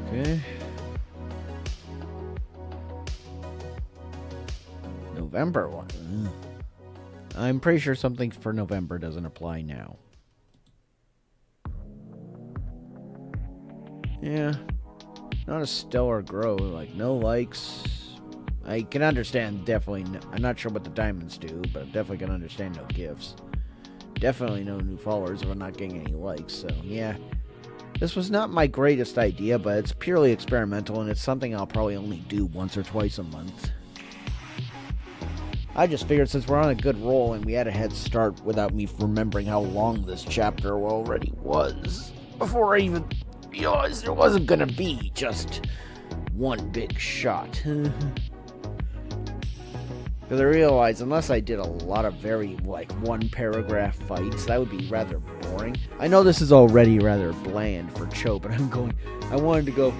Okay. November one. I'm pretty sure something for November doesn't apply now. Yeah. Not a stellar grow. Like, no likes. I can understand, definitely. I'm not sure what the diamonds do, but I definitely can understand no gifts. Definitely no new followers if I'm not getting any likes, so yeah. This was not my greatest idea, but it's purely experimental, and it's something I'll probably only do once or twice a month. I just figured since we're on a good roll and we had a head start without me remembering how long this chapter already was, before I even realized it wasn't gonna be just one big shot. Because I realized unless I did a lot of very, one paragraph fights, that would be rather boring. I know this is already rather bland for Cho, but I wanted to go,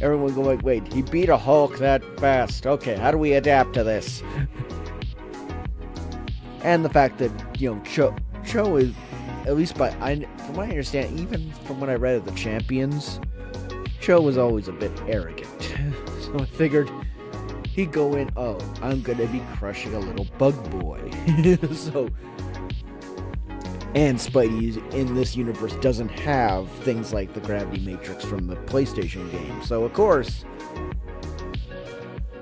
everyone go wait, he beat a Hulk that fast. Okay, how do we adapt to this? And the fact that, Cho is, at least from what I understand, even from what I read of the Champions, Cho was always a bit arrogant. So I figured he'd go in, oh, I'm gonna be crushing a little bug boy. And Spidey in this universe doesn't have things like the gravity matrix from the PlayStation game. So, of course,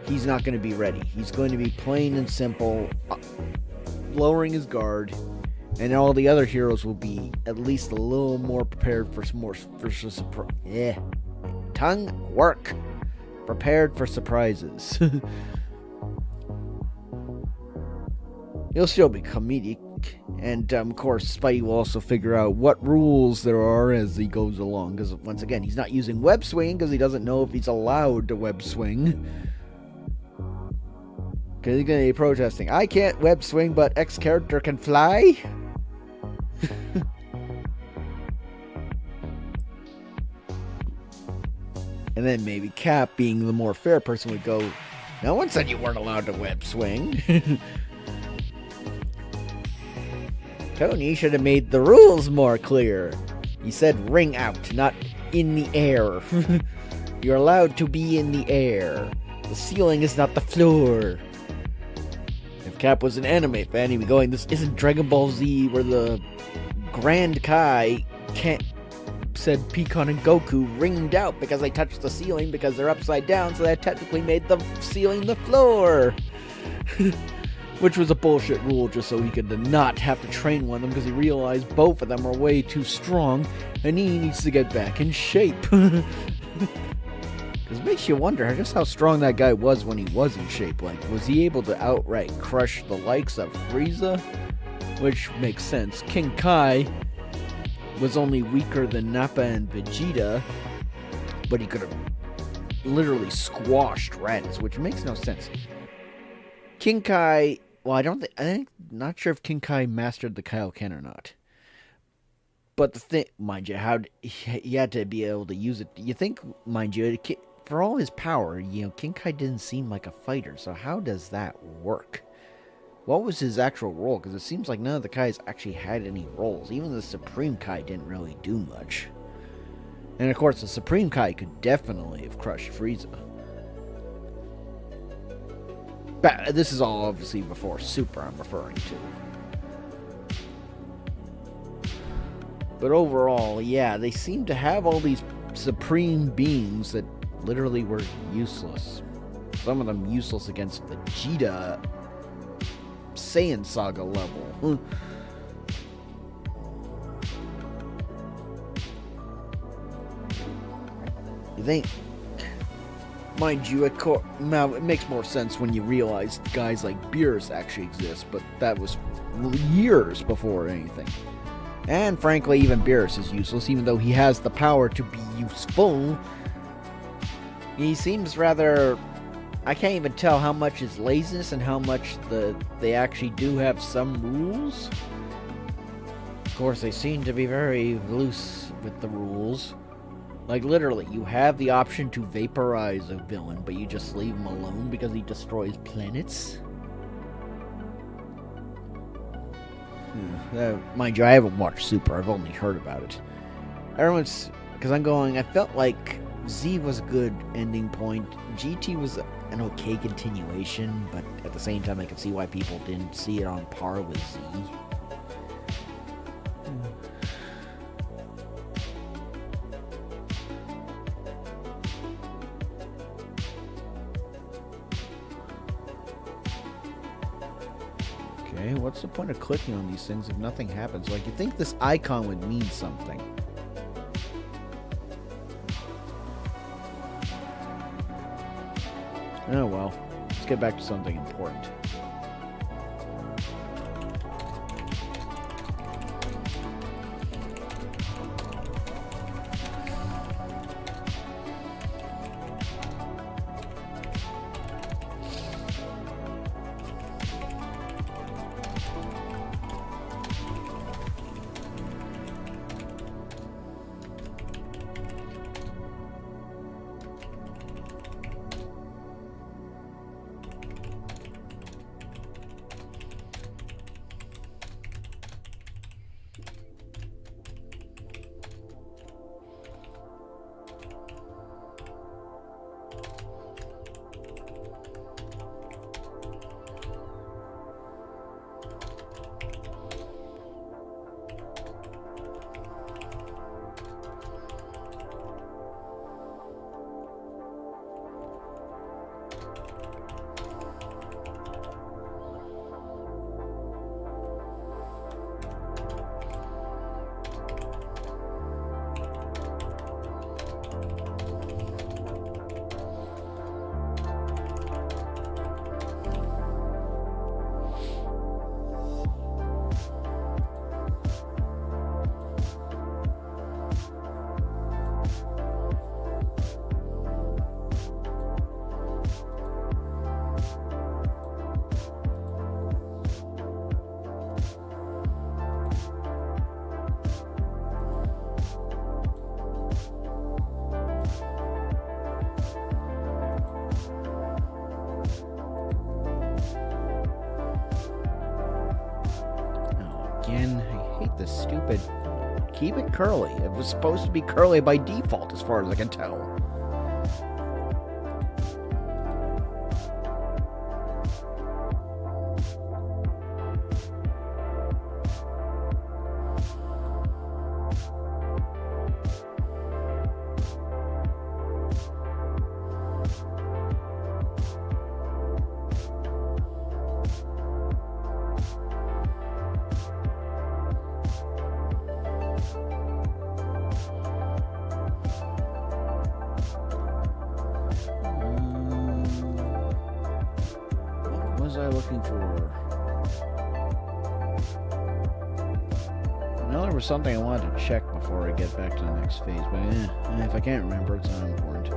he's not going to be ready. He's going to be plain and simple, lowering his guard, and all the other heroes will be at least a little more prepared for some more tongue work. prepared for surprises. He'll still be comedic, and of course, Spidey will also figure out what rules there are as he goes along. Because once again, he's not using web swing because he doesn't know if he's allowed to web swing. Because he's going to be protesting. I can't web swing, but X character can fly? And then maybe Cap, being the more fair person, would go, no one said you weren't allowed to web swing. Tony should have made the rules more clear. He said ring out, not in the air. You're allowed to be in the air. The ceiling is not the floor. If Cap was an anime fan, he'd be going, this isn't Dragon Ball Z where the Grand Kai can't said Pikkon and Goku ringed out because they touched the ceiling because they're upside down, so that technically made the ceiling the floor. Which was a bullshit rule, just so he could not have to train one of them because he realized both of them are way too strong and he needs to get back in shape. Because it makes you wonder just how strong that guy was when he was in shape. Like, was he able to outright crush the likes of Frieza? Which makes sense. King Kai was only weaker than Nappa and Vegeta, but he could have literally squashed Raditz, which makes no sense. King Kai, well, not sure if King Kai mastered the Kaioken or not. But the thing, mind you, he had to be able to use it. You think, mind you, for all his power, King Kai didn't seem like a fighter, so how does that work? What was his actual role? Because it seems like none of the Kais actually had any roles. Even the Supreme Kai didn't really do much. And of course, the Supreme Kai could definitely have crushed Frieza. But this is all obviously before Super I'm referring to. But overall, yeah, they seem to have all these supreme beings that literally were useless. Some of them useless against Vegeta Saiyan Saga level. You think, mind you, now it makes more sense when you realize guys like Beerus actually exist, but that was years before anything. And frankly, even Beerus is useless, even though he has the power to be useful. He seems rather, I can't even tell how much is laziness and how much they actually do have some rules. Of course, they seem to be very loose with the rules. Like, literally, you have the option to vaporize a villain, but you just leave him alone because he destroys planets? Mind you, I haven't watched Super. I've only heard about it. Everyone's... Because I felt like Z was a good ending point. GT was an okay continuation, but at the same time, I can see why people didn't see it on par with Z. Okay, what's the point of clicking on these things if nothing happens? Like, you think this icon would mean something. Oh well, let's get back to something important. Again, I hate this stupid... Keep it curly. It was supposed to be curly by default, as far as I can tell. What was I looking for? No, there was something I wanted to check before I get back to the next phase, but if I can't remember, it's not important.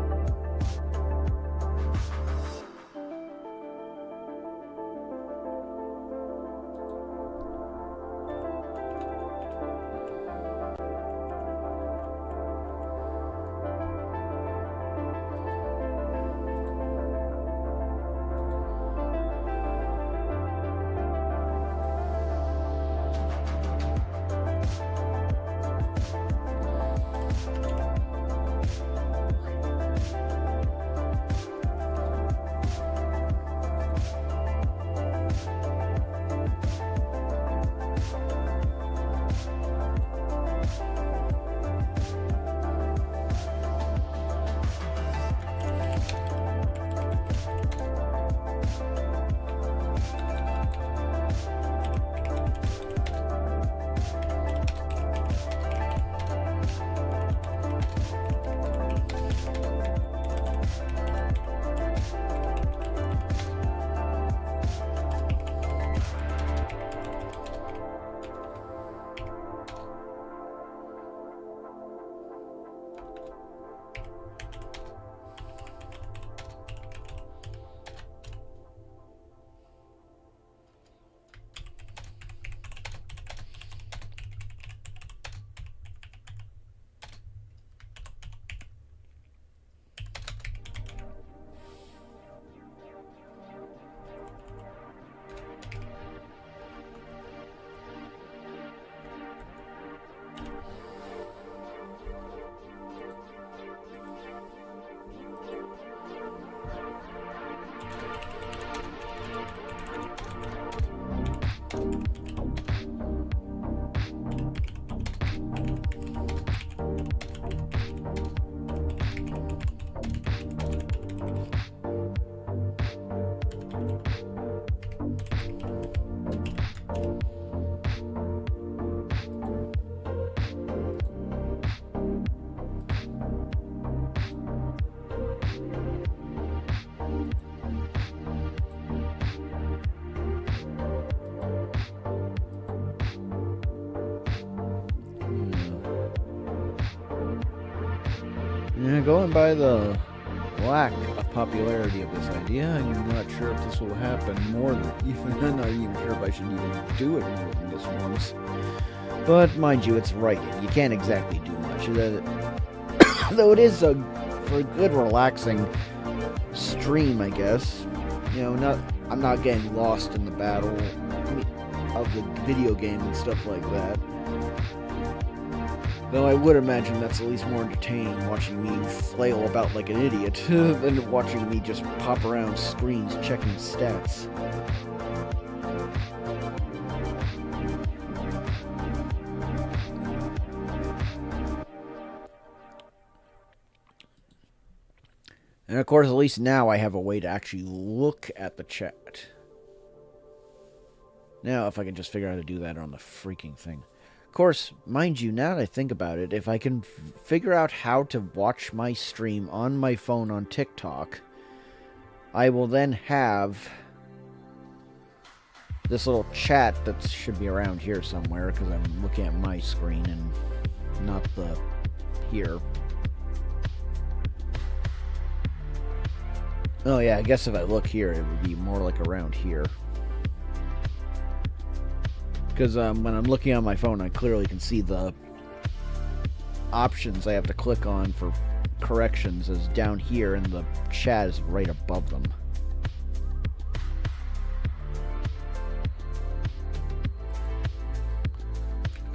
Yeah, going by the lack of popularity of this idea, I'm not sure if this will happen more than even. I'm not even sure if I should even do it more than this once. But mind you, it's writing. You can't exactly do much. Though it is for a good, relaxing stream, I guess. You know, I'm not getting lost in the battle of the video game and stuff like that. Though I would imagine that's at least more entertaining watching me flail about like an idiot than watching me just pop around screens checking stats. And of course, at least now I have a way to actually look at the chat. Now, if I can just figure out how to do that on the freaking thing. Of course, mind you, now that I think about it, if I can figure out how to watch my stream on my phone on TikTok, I will then have this little chat that should be around here somewhere, because I'm looking at my screen and not the here. Oh yeah, I guess if I look here, it would be more like around here. Because when I'm looking on my phone, I clearly can see the options I have to click on for corrections is down here, and the chat is right above them.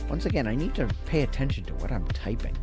Once again, I need to pay attention to what I'm typing.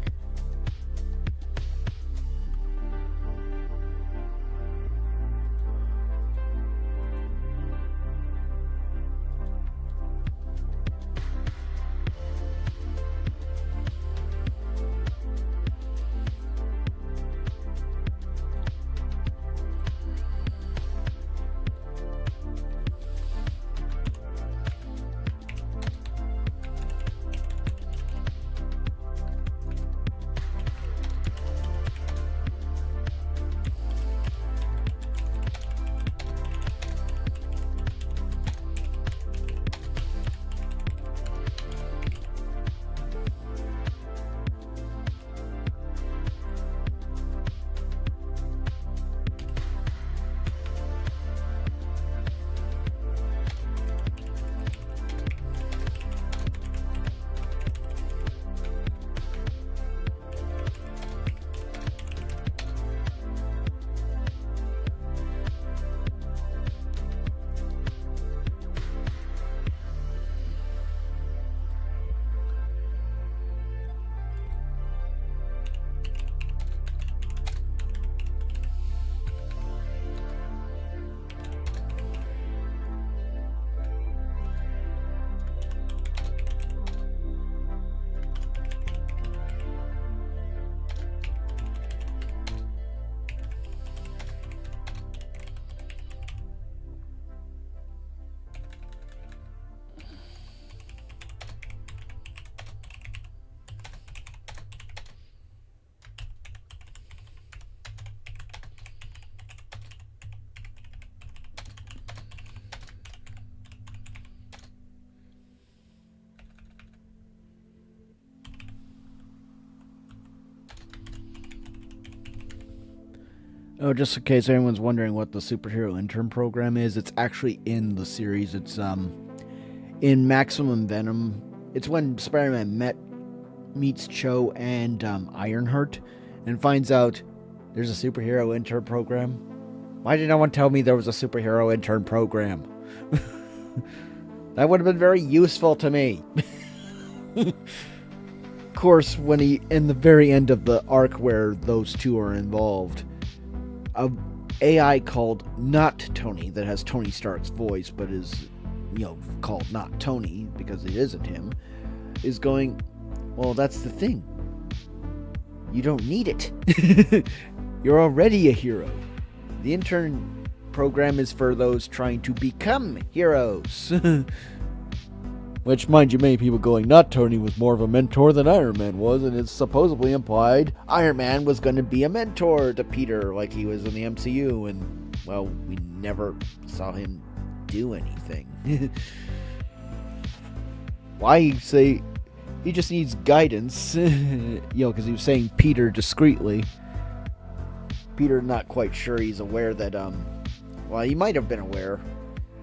Oh, just in case anyone's wondering what the superhero intern program is, it's actually in the series. It's in Maximum Venom. It's when Spider-Man meets Cho and Ironheart and finds out there's a superhero intern program. Why did no one tell me there was a superhero intern program? That would have been very useful to me. Of course, when in the very end of the arc where those two are involved, a AI called Not Tony that has Tony Stark's voice but is, called Not Tony because it isn't him, is going, well, that's the thing. You don't need it. You're already a hero. The intern program is for those trying to become heroes. Which, mind you, many people going, Not Tony was more of a mentor than Iron Man was, and it's supposedly implied Iron Man was going to be a mentor to Peter like he was in the MCU, and, well, we never saw him do anything. Why you say he just needs guidance, because he was saying Peter discreetly. Peter not quite sure he's aware that, he might have been aware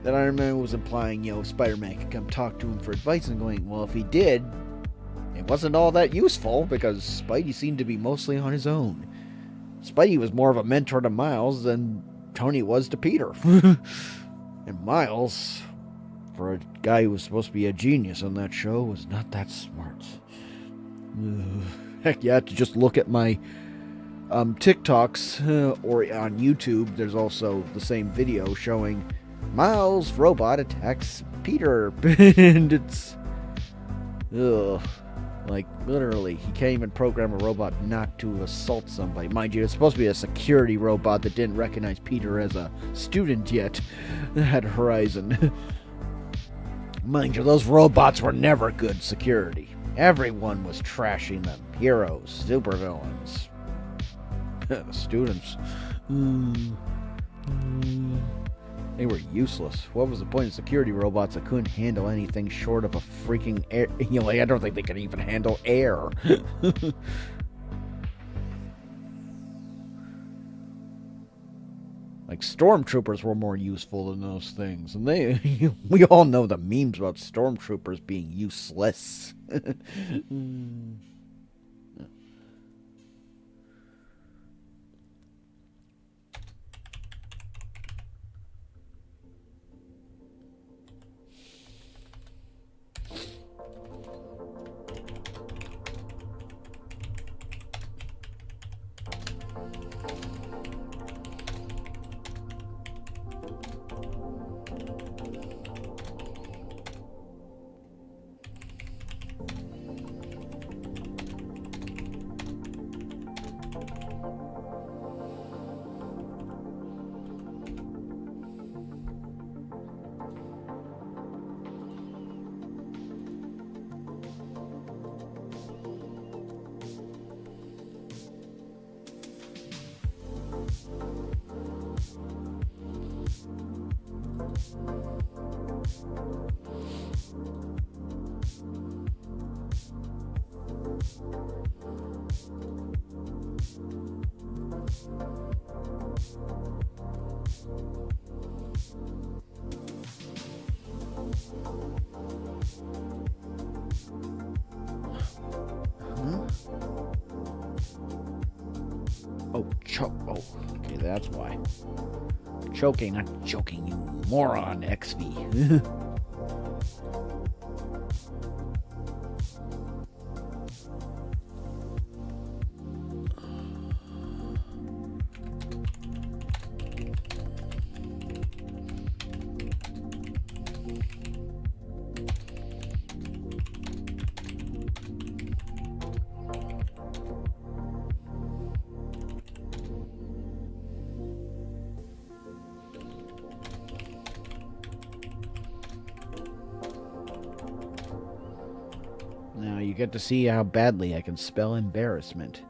that Iron Man was implying, Spider-Man could come talk to him for advice, and going, well, if he did, it wasn't all that useful, because Spidey seemed to be mostly on his own. Spidey was more of a mentor to Miles than Tony was to Peter. And Miles, for a guy who was supposed to be a genius on that show, was not that smart. Heck, you have to just look at my TikToks, or on YouTube, there's also the same video showing Miles' robot attacks Peter, and it's, like, literally, he can't even program a robot not to assault somebody. Mind you, it's supposed to be a security robot that didn't recognize Peter as a student yet at Horizon. Mind you, those robots were never good security. Everyone was trashing them. Heroes, supervillains, the students. They were useless. What was the point of security robots that couldn't handle anything short of a freaking air? I don't think they could even handle air. Like, stormtroopers were more useful than those things. And we all know the memes about stormtroopers being useless. Oh, choke. Oh, okay, that's why. Choking, not joking, you moron, XV. Now you get to see how badly I can spell embarrassment.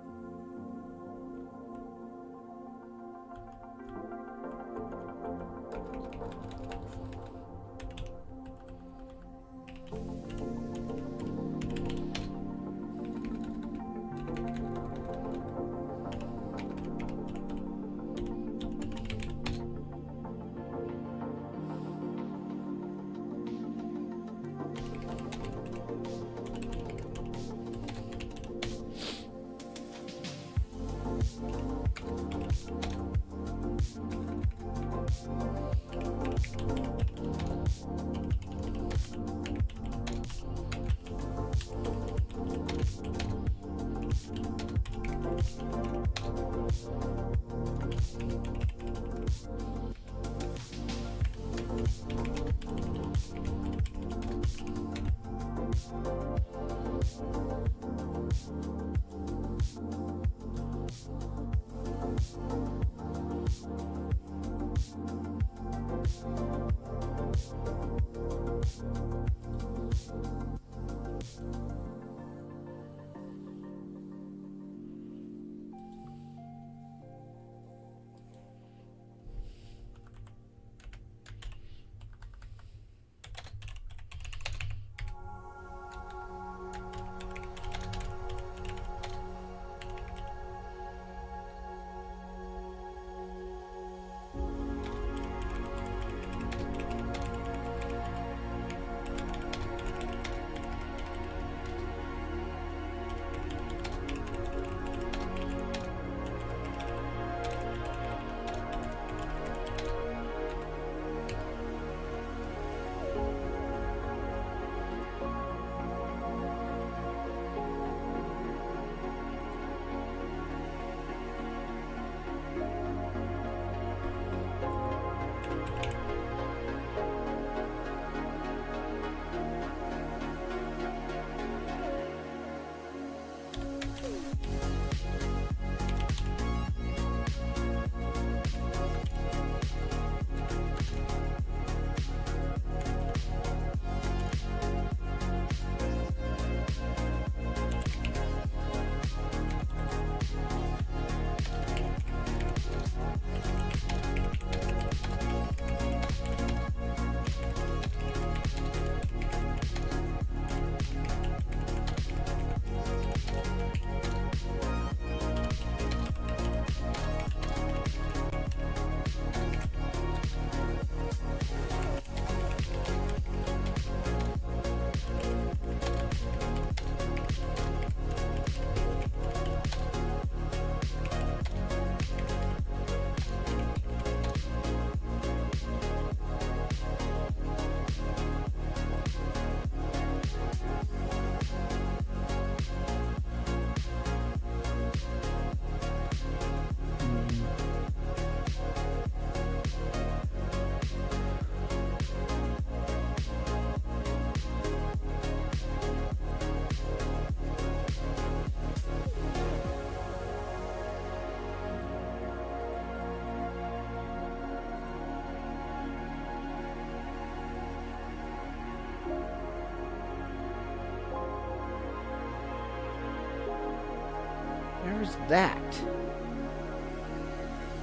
Where's that?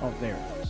Oh, there it is.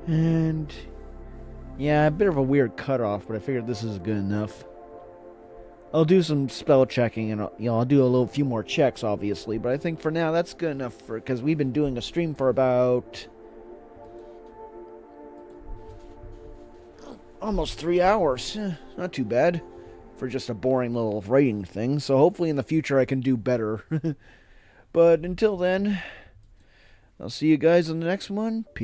And yeah, a bit of a weird cutoff, but I figured this is good enough. I'll do some spell checking, and I'll do a few more checks, obviously. But I think for now that's good enough because we've been doing a stream for about almost 3 hours. Not too bad for just a boring little writing thing. So hopefully in the future I can do better. But until then, I'll see you guys in the next one. Peace.